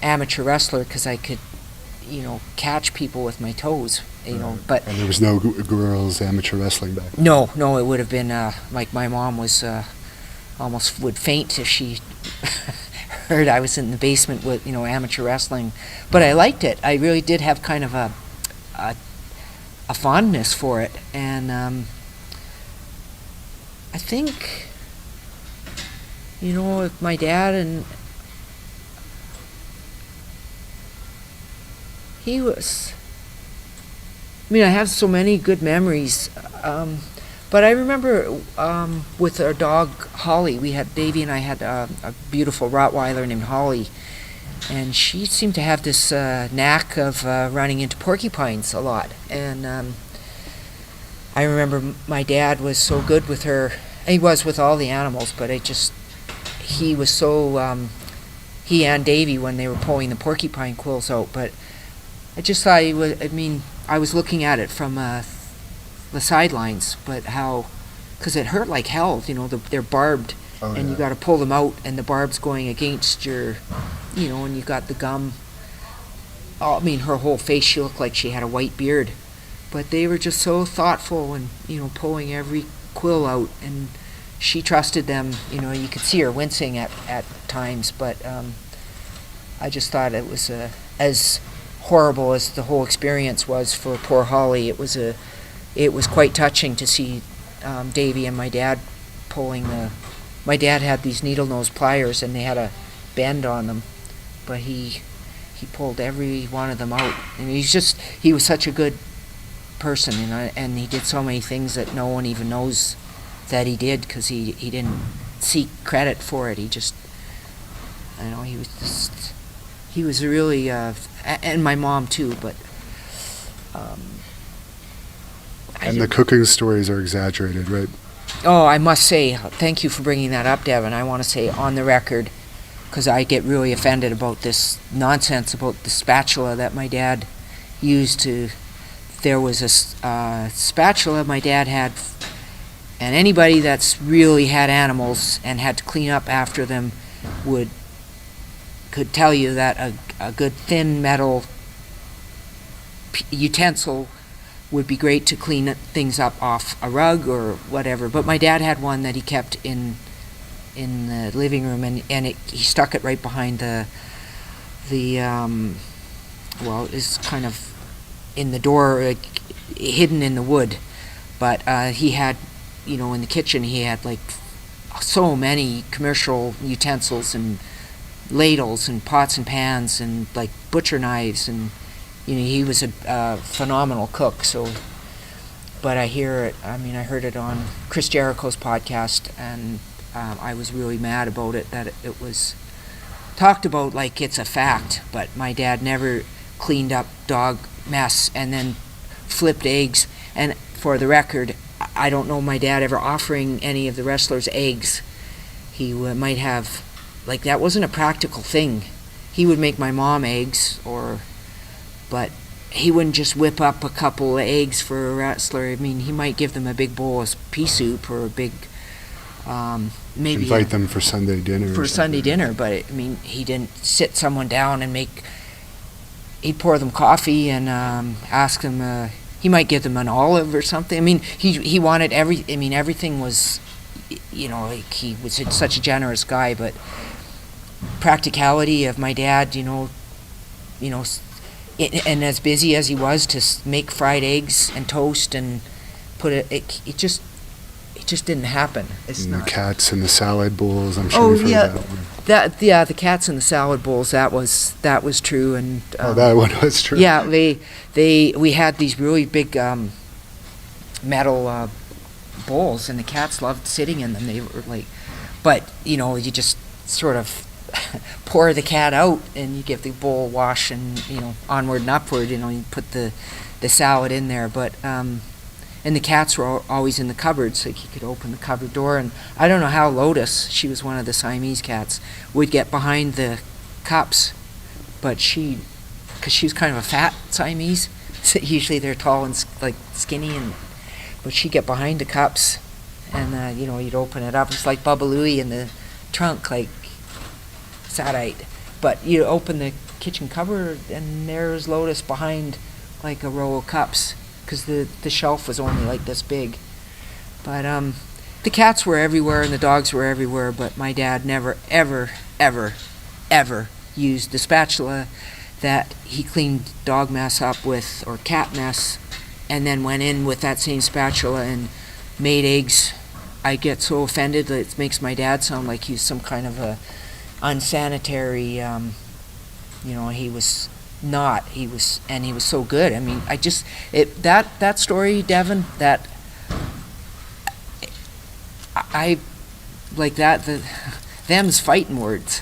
amateur wrestler because I could, catch people with my toes. But and there was no girls amateur wrestling back then. No, it would have been like my mom was almost would faint if she heard I was in the basement with amateur wrestling. But I liked it. I really did have kind of a fondness for it, and I think with my dad, and he was. I have so many good memories, but I remember with our dog Holly, Davy and I had a beautiful Rottweiler named Holly, and she seemed to have this knack of running into porcupines a lot. And I remember my dad was so good with her. He was with all the animals, but he was so, he and Davy when they were pulling the porcupine quills out, but I just thought he was, I was looking at it from the sidelines, but because it hurt like hell, they're barbed, and you got to pull them out, and the barb's going against your, and you got the gum. Her whole face, she looked like she had a white beard, but they were just so thoughtful and, pulling every quill out, and she trusted them, you could see her wincing at times, but I just thought it was as horrible as the whole experience was for poor Holly. It was quite touching to see Davy and my dad pulling my dad had these needle nose pliers and they had a bend on them, but he pulled every one of them out, and he was such a good person, and he did so many things that no one even knows that he did, because he didn't seek credit for it. He was really, and my mom too, but. And the cooking stories are exaggerated, right? Oh, I must say, thank you for bringing that up, Devin. I want to say on the record, because I get really offended about this nonsense about the spatula that my dad used to there was a spatula my dad had, and anybody that's really had animals and had to clean up after them could tell you that a good thin metal utensil would be great to clean things up off a rug or whatever. But my dad had one that he kept in the living room, and he stuck it right behind the well, it's kind of in the door, hidden in the wood. But he had, in the kitchen, he had like so many commercial utensils and ladles and pots and pans and like butcher knives, and he was a phenomenal cook. So, but I heard it on Chris Jericho's podcast, and I was really mad about it, that it was talked about like it's a fact, but my dad never cleaned up dog mess and then flipped eggs. And for the record, I don't know my dad ever offering any of the wrestlers eggs. He might have, like, that wasn't a practical thing. He would make my mom eggs, but he wouldn't just whip up a couple of eggs for a wrestler. I mean, he might give them a big bowl of pea soup or a big, maybe invite them for Sunday dinner. For Sunday dinner, but I mean, he didn't sit someone down and he'd pour them coffee and ask them. He might give them an olive or something. I mean, he wanted everything was, like, he was such a generous guy. But practicality of my dad, and as busy as he was to make fried eggs and toast and put it just didn't happen. It's not. The cats in the salad bowls. I'm sure you've heard that one. The cats in the salad bowls. That was true. And that one was true. Yeah, we had these really big metal bowls, and the cats loved sitting in them. They were like, but you just sort of pour the cat out, and you give the bowl a wash, and onward and upward. You put the salad in there, but. And the cats were always in the cupboards, like you could open the cupboard door. And I don't know how Lotus, she was one of the Siamese cats, would get behind the cups, but because she was kind of a fat Siamese, so usually they're tall and like skinny, but she'd get behind the cups, and you'd open it up. It's like Bubba Louie in the trunk, like Sadite. But you open the kitchen cupboard, and there's Lotus behind like a row of cups, because the shelf was only like this big. But the cats were everywhere and the dogs were everywhere, but my dad never, ever, ever, ever used the spatula that he cleaned dog mess up with, or cat mess, and then went in with that same spatula and made eggs. I get so offended that it makes my dad sound like he's some kind of a unsanitary, he was not. He was so good. I mean, that story, Devin, that I like that, them's fighting words.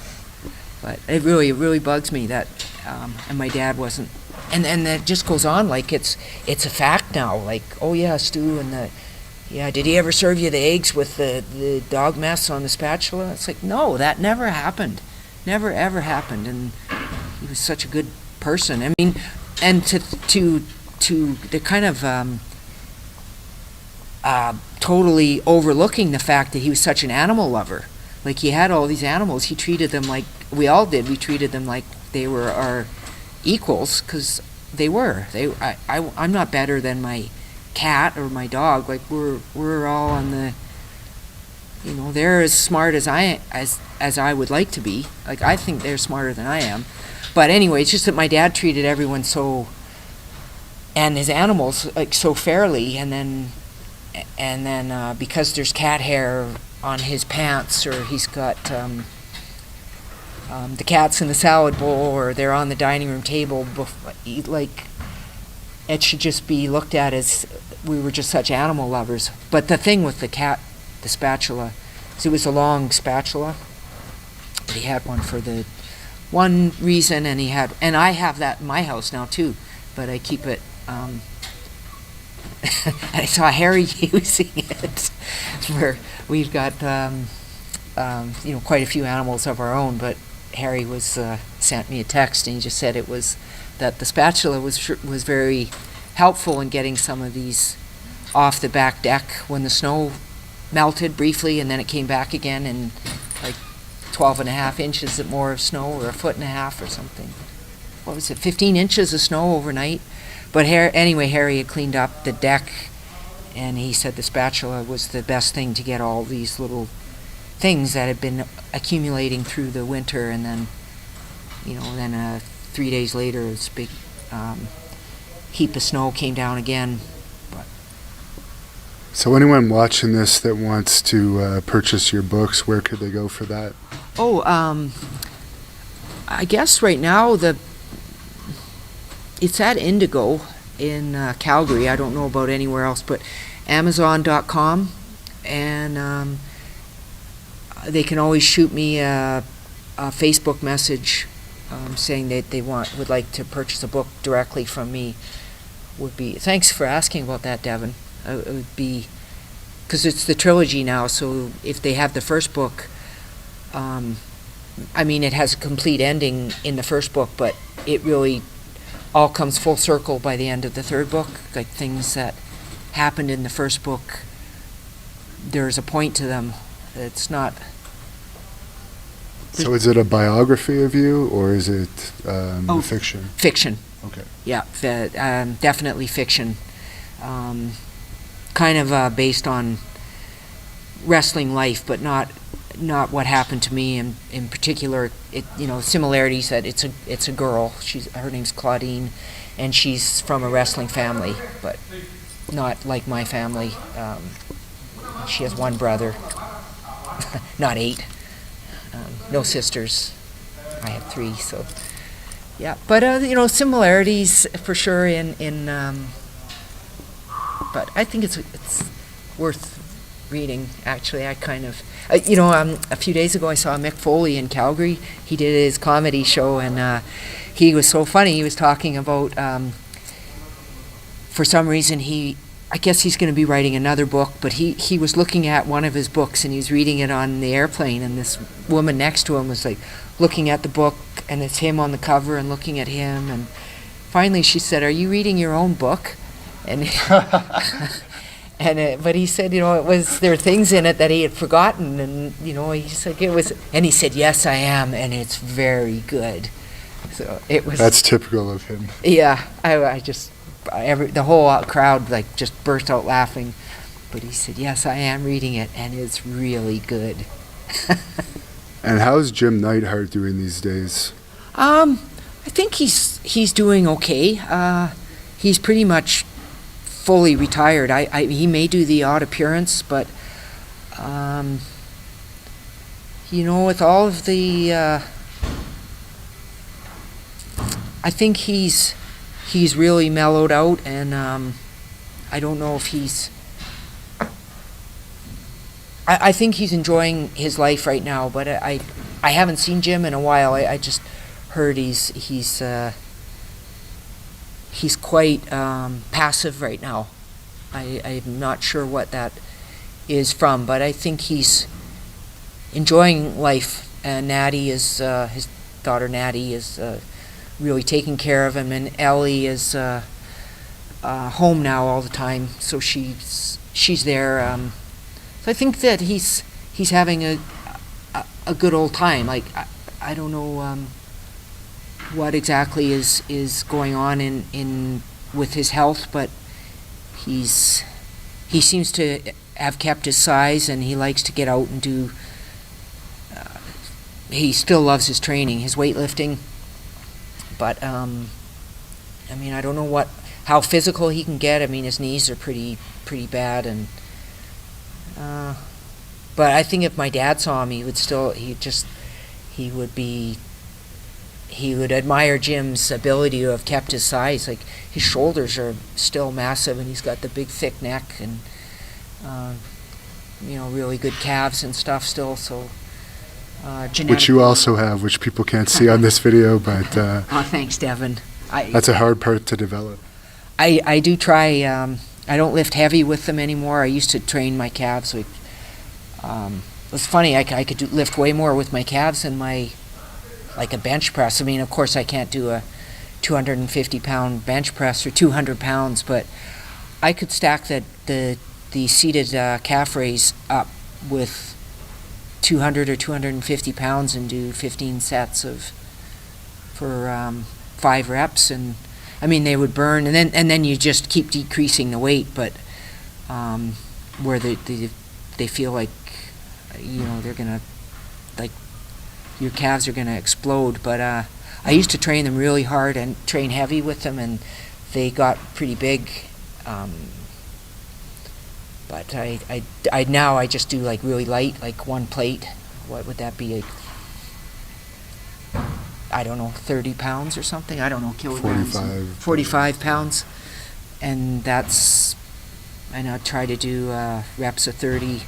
But it really bugs me that, and my dad wasn't, and it just goes on like it's a fact now. Like, oh yeah, Stu, and did he ever serve you the eggs with the dog mess on the spatula? It's like, no, that never happened, never ever happened. And he was such a good person. I mean, and to the kind of totally overlooking the fact that he was such an animal lover. Like, he had all these animals. He treated them like we all did. We treated them like they were our equals, because they were. I'm not better than my cat or my dog. Like, we're all on the. They're as smart as I would like to be. Like, I think they're smarter than I am. But anyway, it's just that my dad treated everyone and his animals, like, so fairly, and then because there's cat hair on his pants, or he's got the cats in the salad bowl, or they're on the dining room table, like, it should just be looked at as we were just such animal lovers. But the thing with the spatula, is it was a long spatula, but he had one for the one reason, and I have that in my house now too, but I keep it. I saw Harry using it, where we've got quite a few animals of our own, but Harry sent me a text, and he just said it was that the spatula was very helpful in getting some of these off the back deck when the snow melted briefly, and then it came back again, and like 12.5 inches more of snow, or 1.5 foot or something. What was it, 15 inches of snow overnight? But anyway, Harry had cleaned up the deck, and he said the spatula was the best thing to get all these little things that had been accumulating through the winter, and then, 3 days later, this big heap of snow came down again. So anyone watching this that wants to purchase your books, where could they go for that? I guess right now it's at Indigo in Calgary. I don't know about anywhere else, but Amazon.com, and they can always shoot me a Facebook message saying that they would like to purchase a book directly from me. Thanks for asking about that, Devin. It would be, because it's the trilogy now, so if they have the first book, it has a complete ending in the first book, but it really all comes full circle by the end of the third book. Like things that happened in the first book, there's a point to them. It's not... So is it a biography of you, or is it fiction? Fiction. Okay. Yeah, definitely fiction. Kind of based on wrestling life, but not what happened to me in particular. Similarities that it's a girl. Her name's Claudine, and she's from a wrestling family, but not like my family. She has one brother, not 8. No sisters. I have 3, so yeah. But similarities for sure in but I think it's worth reading. Actually, I kind of a few days ago I saw Mick Foley in Calgary. He did his comedy show, and he was so funny. He was talking about for some reason I guess he's going to be writing another book, but he was looking at one of his books, and he was reading it on the airplane, and this woman next to him was like looking at the book, and it's him on the cover and looking at him, and finally she said, "Are you reading your own book?" And but he said, there were things in it that he had forgotten, and he's like, it was, and he said, "Yes, I am, and it's very good." So it was. That's typical of him. Yeah, the whole crowd just burst out laughing, but he said, "Yes, I am reading it, and it's really good." And how's Jim Neidhart doing these days? I think he's doing okay. He's pretty much fully retired. He may do the odd appearance, but with all of the, I think he's really mellowed out, and I don't know if I think he's enjoying his life right now, but I haven't seen Jim in a while. I just heard he's quite passive right now. I'm not sure what that is from, but I think he's enjoying life. And Natty his daughter Natty is really taking care of him, and Ellie is home now all the time, so she's there. So I think that he's having a good old time. I don't know what exactly is going on in with his health, but he seems to have kept his size, and he likes to get out and do. He still loves his training, his weightlifting, but I don't know how physical he can get. His knees are pretty bad, and but I think if my dad saw him, he would admire Jim's ability to have kept his size. Like, his shoulders are still massive, and he's got the big thick neck, and really good calves and stuff still. So which you also have, which people can't see on this video, but thanks, Devin. That's a hard part to develop. I do try. I don't lift heavy with them anymore. I used to train my calves. It's funny. I could lift way more with my calves than like a bench press. Of course, I can't do a 250-pound bench press or 200 pounds, but I could stack the seated calf raise up with 200 or 250 pounds and do 15 sets for 5 reps, and I mean they would burn, and then you just keep decreasing the weight, but where they feel like they're gonna, like, your calves are gonna explode. But I used to train them really hard and train heavy with them, and they got pretty big. But I now just do like really light, like 1 plate. What would that be? Like, I don't know, 30 pounds or something. I don't know, kilograms. 45 pounds, and I now try to do reps of 30,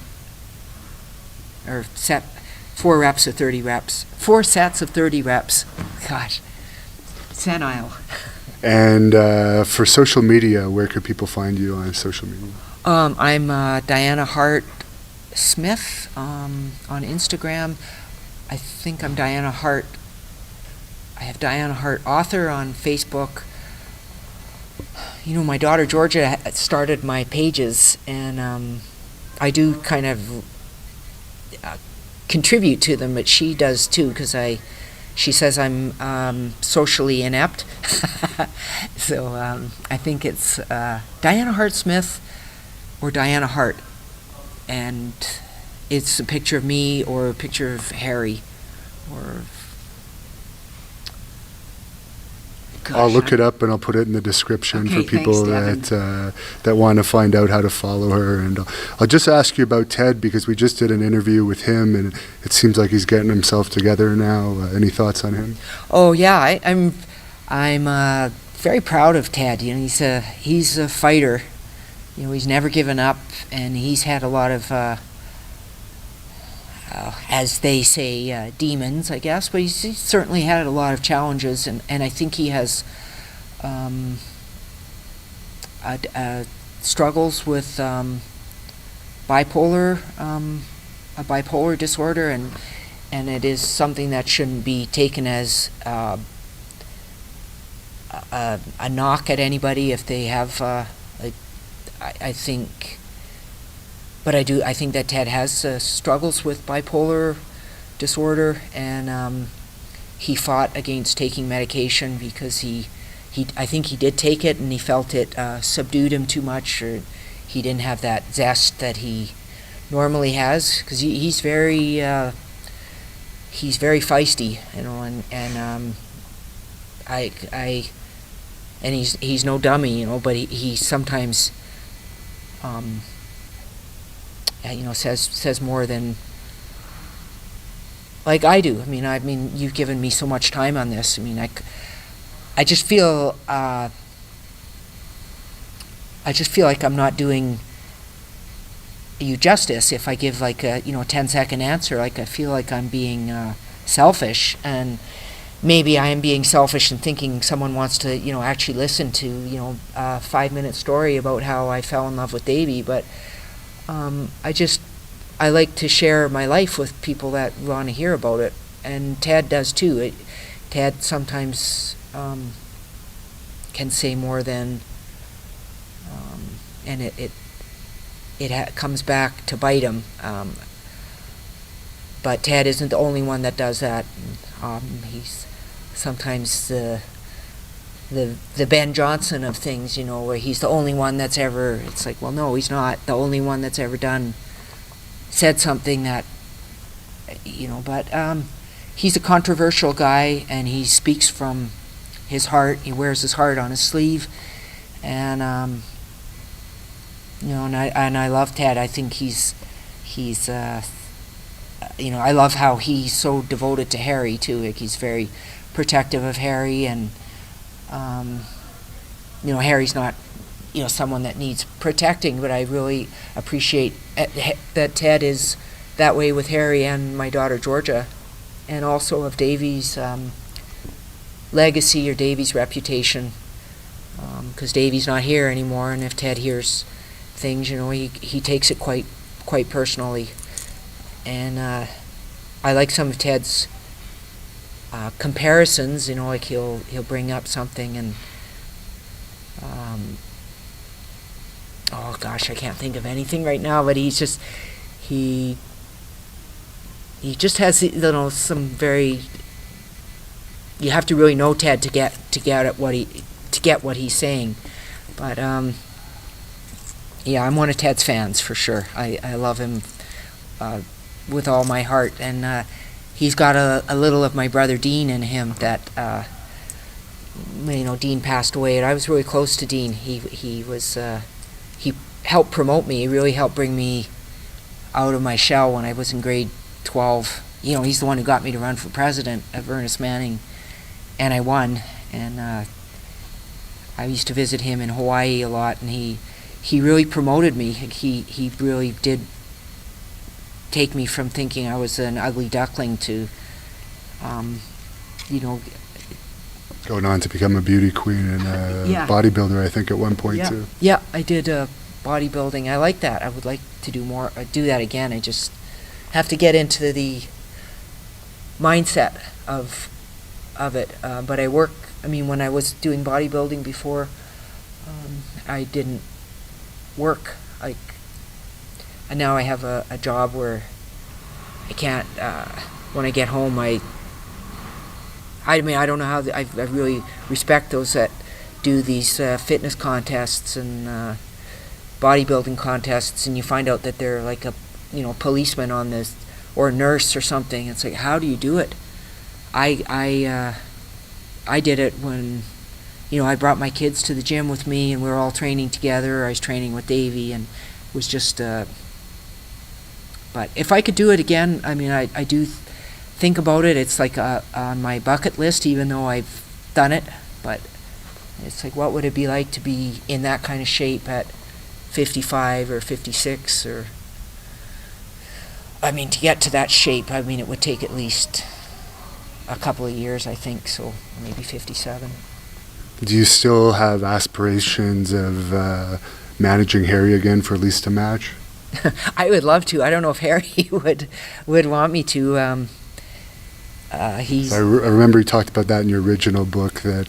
or 4 reps of 30 reps. 4 sets of 30 reps. Gosh, senile. And for social media, where could people find you on social media? I'm Diana Hart Smith on Instagram. I think I'm Diana Hart. I have Diana Hart Author on Facebook. My daughter Georgia started my pages, and I do kind of contribute to them, but she does too, because she says I'm socially inept. So I think it's Diana Hart Smith or Diana Hart, and it's a picture of me or a picture of Harry, or gosh, I'll look it up and I'll put it in the description Okay, for people thanks, that want to find out how to follow her. And I'll just ask you about Ted, because we just did an interview with him, and it seems like he's getting himself together now. Any thoughts on him? Oh yeah, I'm very proud of Ted. He's a fighter. He's never given up, and he's had a lot of, as they say, demons, I guess. But he's certainly had a lot of challenges, and I think he has struggles with a bipolar disorder, and it is something that shouldn't be taken as a knock at anybody if they have. I think that Ted has struggles with bipolar disorder, and he fought against taking medication because I think he did take it, and he felt it subdued him too much, or he didn't have that zest that he normally has, because he's very feisty, and he's no dummy, but he sometimes says more than like I do. I mean, you've given me so much time on this. I just feel like I'm not doing you justice if I give like a 10-second answer. Like, I feel like I'm being selfish, and maybe I am being selfish and thinking someone wants to actually listen to a 5-minute story about how I fell in love with Davy, but I like to share my life with people that want to hear about it, and Ted does too. Ted sometimes can say more than, and it comes back to bite him. But Ted isn't the only one that does that. He's sometimes the Ben Johnson of things, where he's the only one that's ever. It's like, well, no, he's not the only one that's ever said something that, But he's a controversial guy, and he speaks from his heart. He wears his heart on his sleeve, and and I love Ted. I think he's I love how he's so devoted to Harry too. Like, he's very protective of Harry, and Harry's not someone that needs protecting, but I really appreciate that Ted is that way with Harry and my daughter Georgia, and also of Davy's legacy or Davy's reputation, because Davy's not here anymore, and if Ted hears things, he takes it quite personally. And I like some of Ted's comparisons. Like he'll bring up something and oh gosh, I can't think of anything right now. But he just has some very. You have to really know Ted to get at what he's saying. But yeah, I'm one of Ted's fans for sure. I love him with all my heart, and he's got a little of my brother Dean in him. That Dean passed away, and I was really close to Dean. He helped promote me. He really helped bring me out of my shell when I was in grade 12. He's the one who got me to run for president of Ernest Manning, and I won. And I used to visit him in Hawaii a lot, and he really promoted me. He really did take me from thinking I was an ugly duckling to, going on to become a beauty queen and a bodybuilder, I think, at one point too. Yeah, I did bodybuilding. I like that. I would like to do that again. I just have to get into the mindset of it. But I work. When I was doing bodybuilding before, I didn't work. And now I have a job where I can't. When I get home, I don't know how. I really respect those that do these fitness contests and bodybuilding contests, and you find out that they're like a policeman on this or a nurse or something. It's like, how do you do it? I did it when I brought my kids to the gym with me, and we were all training together. I was training with Davy, and it was just. But if I could do it again, I do think about it. It's like on my bucket list, even though I've done it. But it's like, what would it be like to be in that kind of shape at 55 or 56 or? To get to that shape, it would take at least a couple of years, I think. So maybe 57. Do you still have aspirations of managing Harry again for at least a match? I would love to. I don't know if Harry would want me to. I remember you talked about that in your original book, that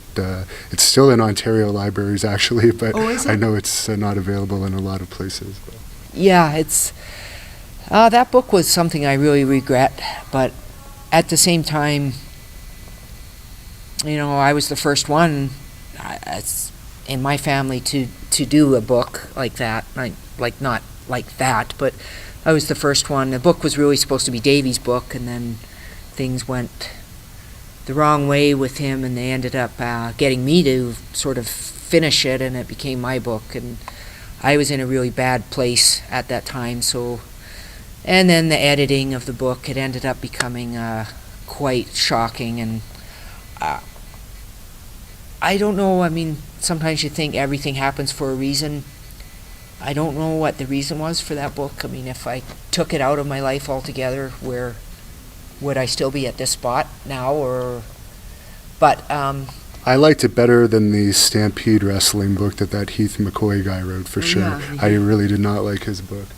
it's still in Ontario libraries actually, but I know it's not available in a lot of places. Yeah, it's that book was something I really regret, but at the same time, I was the first one in my family to do a book like that. Not like that, but I was the first one. The book was really supposed to be Davy's book, and then things went the wrong way with him, and they ended up getting me to sort of finish it, and it became my book. And I was in a really bad place at that time. And then the editing of the book, it ended up becoming quite shocking. And I don't know. Sometimes you think everything happens for a reason. I don't know what the reason was for that book. If I took it out of my life altogether, where would I still be at this spot now? But I liked it better than the Stampede wrestling book that Heath McCoy guy wrote, for sure. Yeah, I really did not like his book.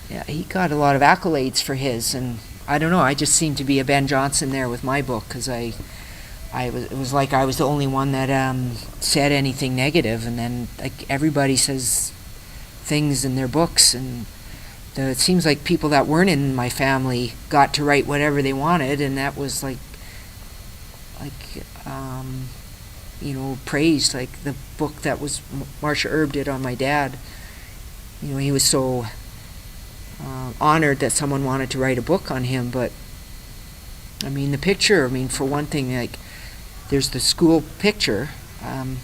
Yeah, he got a lot of accolades for his, and I don't know. I just seemed to be a Ben Johnson there with my book, because it was like I was the only one that said anything negative, and then everybody says things in their books, and it seems like people that weren't in my family got to write whatever they wanted, and that was praised. Like the book that was Marcia Erb did on my dad. He was so honored that someone wanted to write a book on him. But the picture. For one thing, there's the school picture, and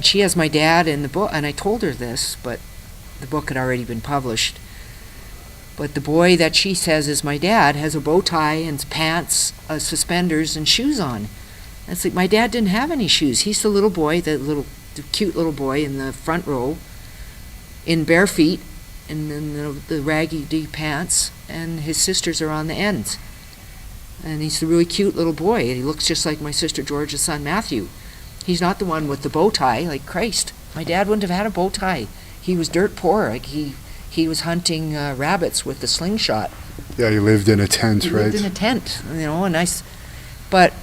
she has my dad in the book. And I told her this, but the book had already been published. But the boy that she says is my dad has a bow tie and pants, suspenders, and shoes on. And it's like, my dad didn't have any shoes. He's the little boy, the cute little boy in the front row, in bare feet, and then the raggedy pants, and his sisters are on the ends. And he's the really cute little boy. He looks just like my sister George's son Matthew. He's not the one with the bow tie. Like, Christ, my dad wouldn't have had a bow tie. He was dirt poor. He was hunting rabbits with a slingshot. Yeah, he lived in a tent, right? He lived in a tent, and but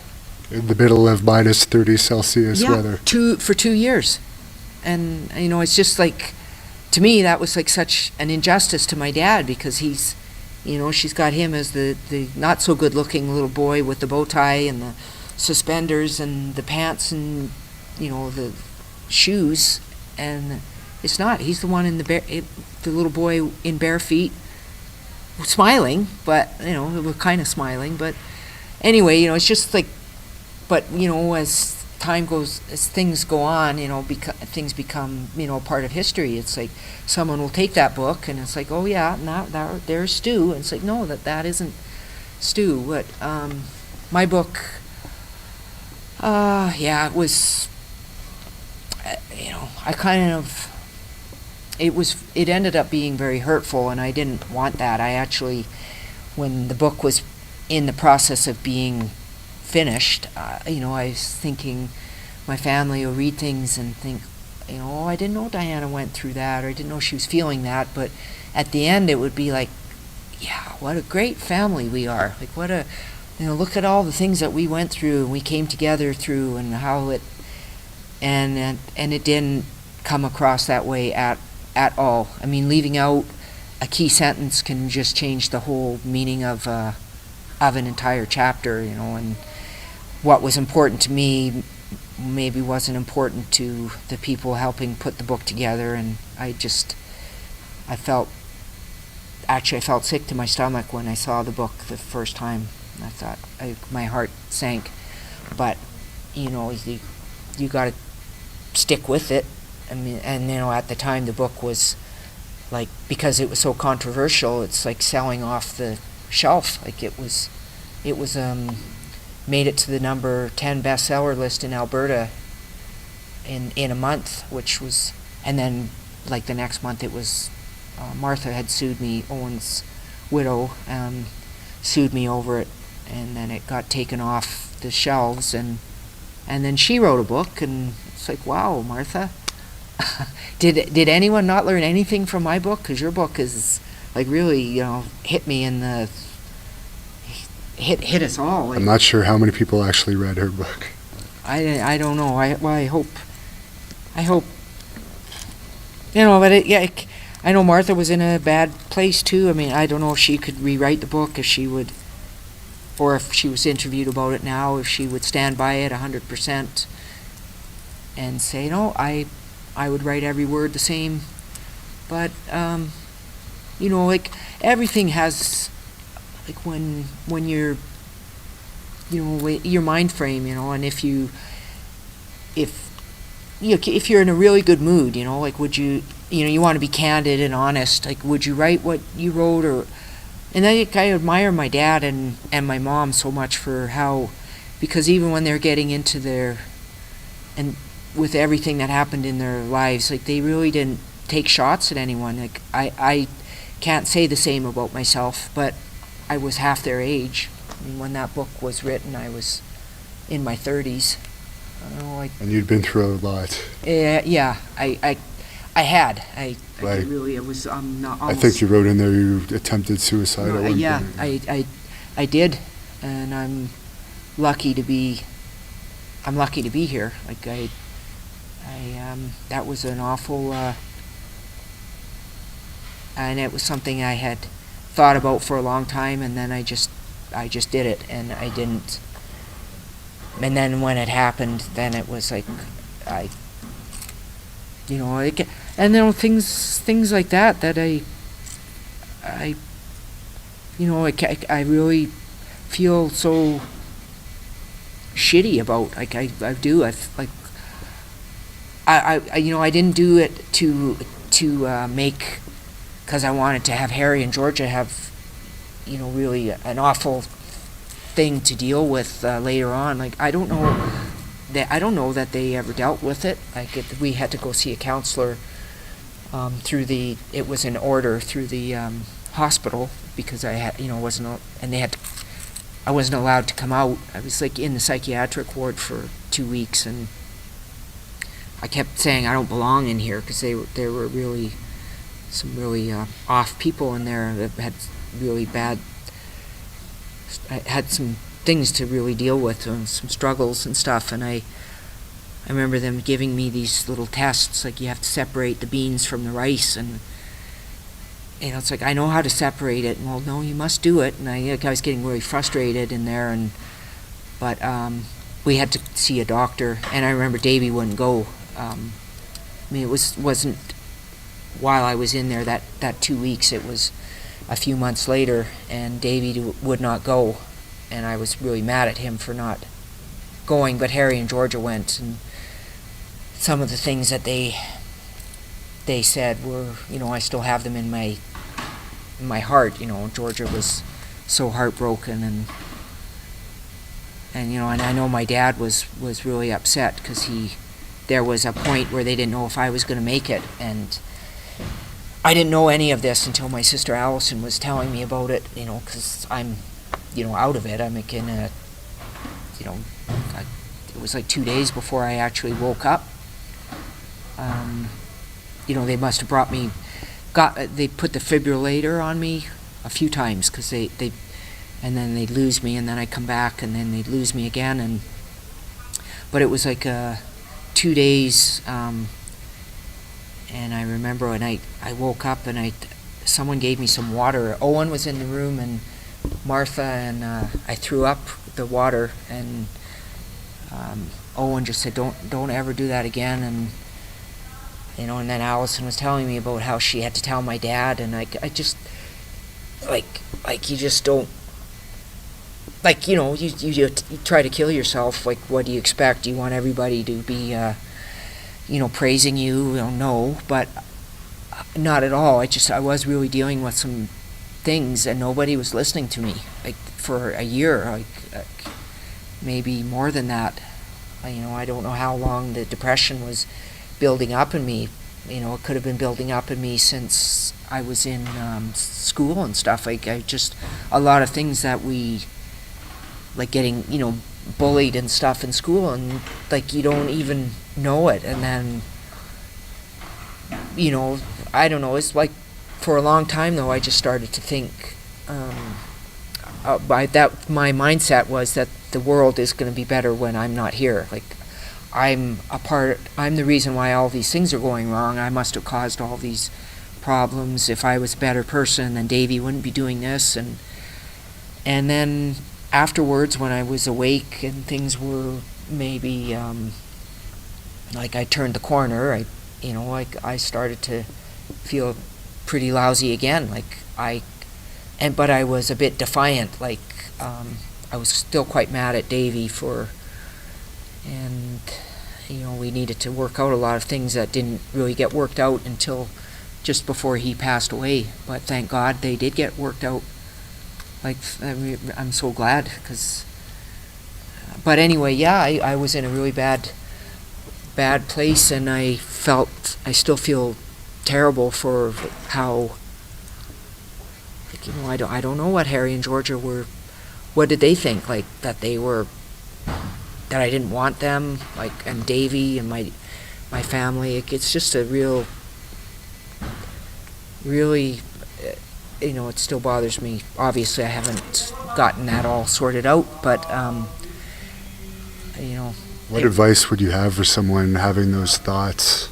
in the middle of minus 30 Celsius weather. For 2 years. And, it's just like, to me, that was like such an injustice to my dad, because he's, she's got him as the not so good looking little boy with the bow tie and the suspenders and the pants and, the shoes. And it's not. He's the one in the little boy in bare feet, smiling, but, we're kind of smiling. But anyway, it's just like, but, as time goes, as things go on, things become, part of history. It's like someone will take that book and it's like, oh yeah, now there's Stu. And it's like, no, that isn't Stu. But my book, it was, I kind of, it ended up being very hurtful, and I didn't want that. I actually, when the book was in the process of being finished, I was thinking my family will read things and think, I didn't know Diana went through that, or I didn't know she was feeling that. But at the end, it would be like, yeah, what a great family we are. Like, what a, look at all the things that we went through and we came together through, and how it, and it didn't come across that way at all. I mean, leaving out a key sentence can just change the whole meaning of an entire chapter, and what was important to me maybe wasn't important to the people helping put the book together. And I felt sick to my stomach when I saw the book the first time. I thought, my heart sank. But, you got to stick with it. I mean, and, at the time the book was, like, because it was so controversial, it's like selling off the shelf. Like, it was made it to the number 10 bestseller list in Alberta in a month, which was, and then like the next month it was, Martha had sued me, Owen's widow, sued me over it, and then it got taken off the shelves, and then she wrote a book, and it's like, wow, Martha, did anyone not learn anything from my book? Because your book is like really, hit me in the, hit us all. Like, I'm not sure how many people actually read her book. I don't know. I hope. But I know Martha was in a bad place too. I mean, I don't know if she could rewrite the book, if she would, or if she was interviewed about it now, if she would stand by it 100% and say, no, I would write every word the same. But like, everything has, like, when you're, your mind frame, and if you're in a really good mood, like, would you, you want to be candid and honest, like, would you write what you wrote? Or, and I admire my dad and my mom so much for how, because even when they're getting into their, and with everything that happened in their lives, like, they really didn't take shots at anyone. Like, I can't say the same about myself, but I was half their age. I mean, when that book was written, I was in my 30s. And you'd been through a lot. Yeah, I had. Right. Really, it was not. I think you wrote in there you attempted suicide at one point. Yeah, I did, and I'm lucky to be here. Like, that was an awful, and it was something I had thought about for a long time, and then I just did it, and I didn't. And then when it happened, then it was like, and then things like that I really feel so shitty about. Like, I do. I didn't do it to make, because I wanted to have Harry and Georgia have, really an awful thing to deal with later on. Like, I don't know that they ever dealt with it. Like, we had to go see a counselor it was an order through the hospital, because I had, I wasn't allowed to come out. I was like in the psychiatric ward for 2 weeks, and I kept saying I don't belong in here, because there were really some really off people in there that had really bad, had some things to really deal with, and some struggles and stuff. And I remember them giving me these little tests, like you have to separate the beans from the rice, and it's like, I know how to separate it. And, well, no, you must do it. And I was getting really frustrated in there, but we had to see a doctor, and I remember Davy wouldn't go. It wasn't while I was in there that 2 weeks. It was a few months later, and Davy would not go, and I was really mad at him for not going. But Harry and Georgia went, and some of the things that they said were, I still have them in my heart. Georgia was so heartbroken, and I know my dad was really upset, because there was a point where they didn't know if I was going to make it, and I didn't know any of this until my sister Allison was telling me about it, because I'm, out of it. I'm like in a, it was like 2 days before I actually woke up. They must have they put the defibrillator on me a few times, because and then they'd lose me, and then I'd come back, and then they'd lose me again, but it was like 2 days, and I remember when I woke up, and someone gave me some water. Owen was in the room, and Martha, and I threw up the water, and Owen just said, don't ever do that again. And and then Allison was telling me about how she had to tell my dad, and I just like you just don't, like, you try to kill yourself. Like, what do you expect? Do you want everybody to be praising you? No, but not at all. I was really dealing with some things, and nobody was listening to me, like, for a year, like maybe more than that. I don't know how long the depression was building up in me. It could have been building up in me since I was in school and stuff. Like, just a lot of things that we, like getting, bullied and stuff in school, and like you don't even know it. And then, I don't know, it's like for a long time though, I just started to think, my mindset was that the world is going to be better when I'm not here. Like, I'm the reason why all these things are going wrong. I must have caused all these problems. If I was a better person, then Davy wouldn't be doing this. And then afterwards, when I was awake and things were maybe, like I turned the corner, I started to feel pretty lousy again. But I was a bit defiant. Like, I was still quite mad at Davy and we needed to work out a lot of things that didn't really get worked out until just before he passed away. But thank God they did get worked out. Like, I'm so glad, but anyway, yeah, I was in a really bad place, and I still feel terrible for how, like, I don't know what Harry and Georgia were. What did they think? Like, that I didn't want them, like, and Davy and my family. It's just a really, it still bothers me. Obviously, I haven't gotten that all sorted out, but What advice would you have for someone having those thoughts?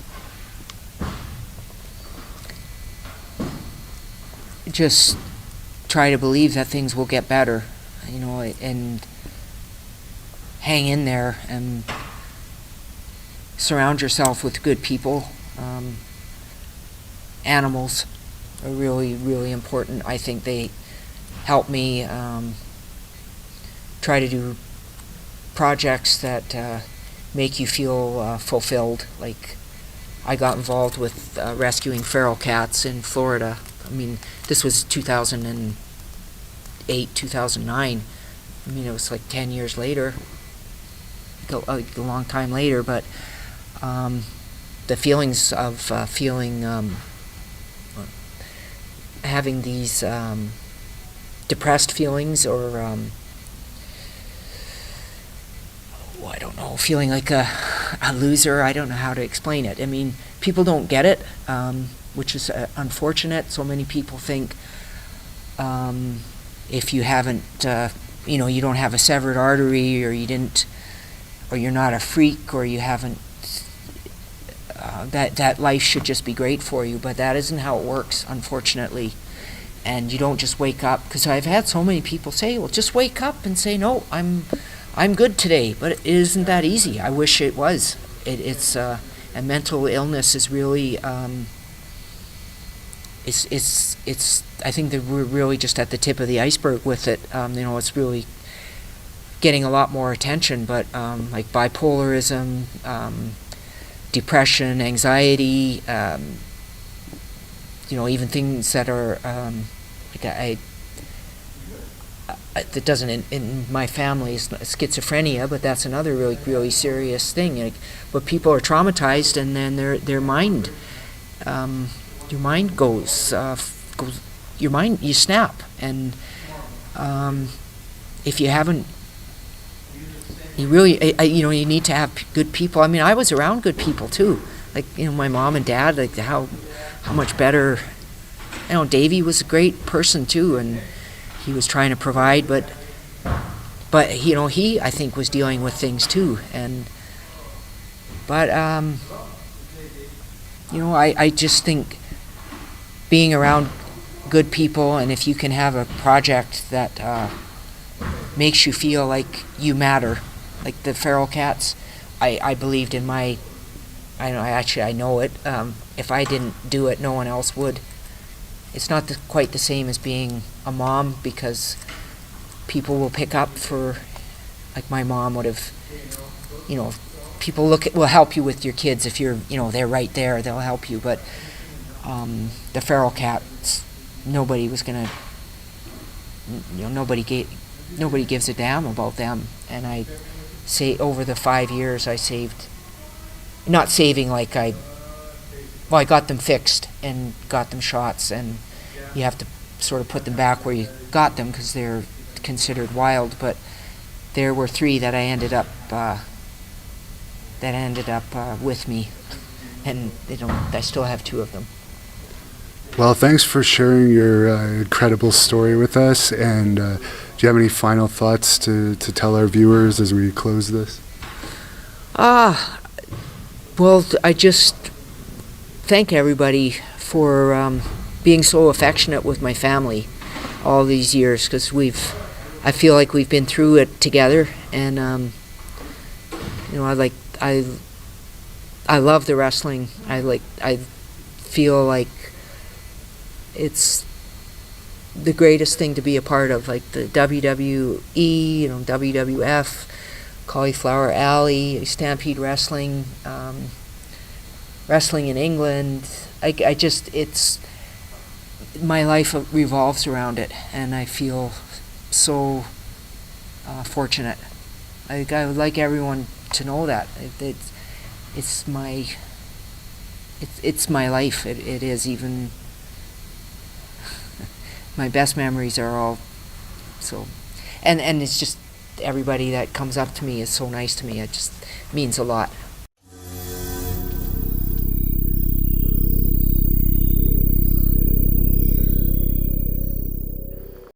Just try to believe that things will get better, and hang in there, and surround yourself with good people. Animals are really, really important. I think they help me try to do projects that make you feel fulfilled. Like, I got involved with rescuing feral cats in Florida. This was 2008, 2009. It was like 10 years later, a long time later, but the feelings of having these depressed feelings, or I don't know, feeling like a loser. I don't know how to explain it. People don't get it, which is unfortunate. So many people think if you haven't you don't have a severed artery, or you're not a freak, or you haven't, that life should just be great for you. But that isn't how it works, unfortunately. And you don't just wake up, because I've had so many people say, well, just wake up and say, no, I'm good today. But it isn't that easy. I wish it was. It's and mental illness is really, it's I think that we're really just at the tip of the iceberg with it. It's really getting a lot more attention, but like bipolarism, depression, anxiety, even things that are that doesn't in my family is schizophrenia, but that's another really really serious thing. But people are traumatized, and then their mind, your mind goes your mind, you snap, and if you haven't, you really you need to have good people. I mean, I was around good people too, like my mom and dad. Like how much better. Davy was a great person too, and he was trying to provide, but he I think was dealing with things too, I just think being around good people, and if you can have a project that makes you feel like you matter, like the Feral Cats, I believed in my, I know it. If I didn't do it, no one else would. It's not quite the same as being a mom, because people will pick up for, like my mom would have, people will help you with your kids if you're, they're right there, they'll help you. But the Feral Cats, nobody was gonna, nobody gives a damn about them. And I say over the 5 years I saved, not saving like I got them fixed and got them shots, and you have to sort of put them back where you got them because they're considered wild. But there were 3 that I ended up with me, and I still have 2 of them. Well, thanks for sharing your incredible story with us. And do you have any final thoughts to tell our viewers as we close this? Well, I just thank everybody for being so affectionate with my family all these years, because I feel like we've been through it together, and I love the wrestling. I feel like it's the greatest thing to be a part of, like the WWE, WWF, Cauliflower Alley, Stampede Wrestling, wrestling in England. It's my life revolves around it, and I feel so fortunate. I would like everyone to know that it's my life. It is. Even my best memories are all so, and it's just everybody that comes up to me is so nice to me. It just means a lot.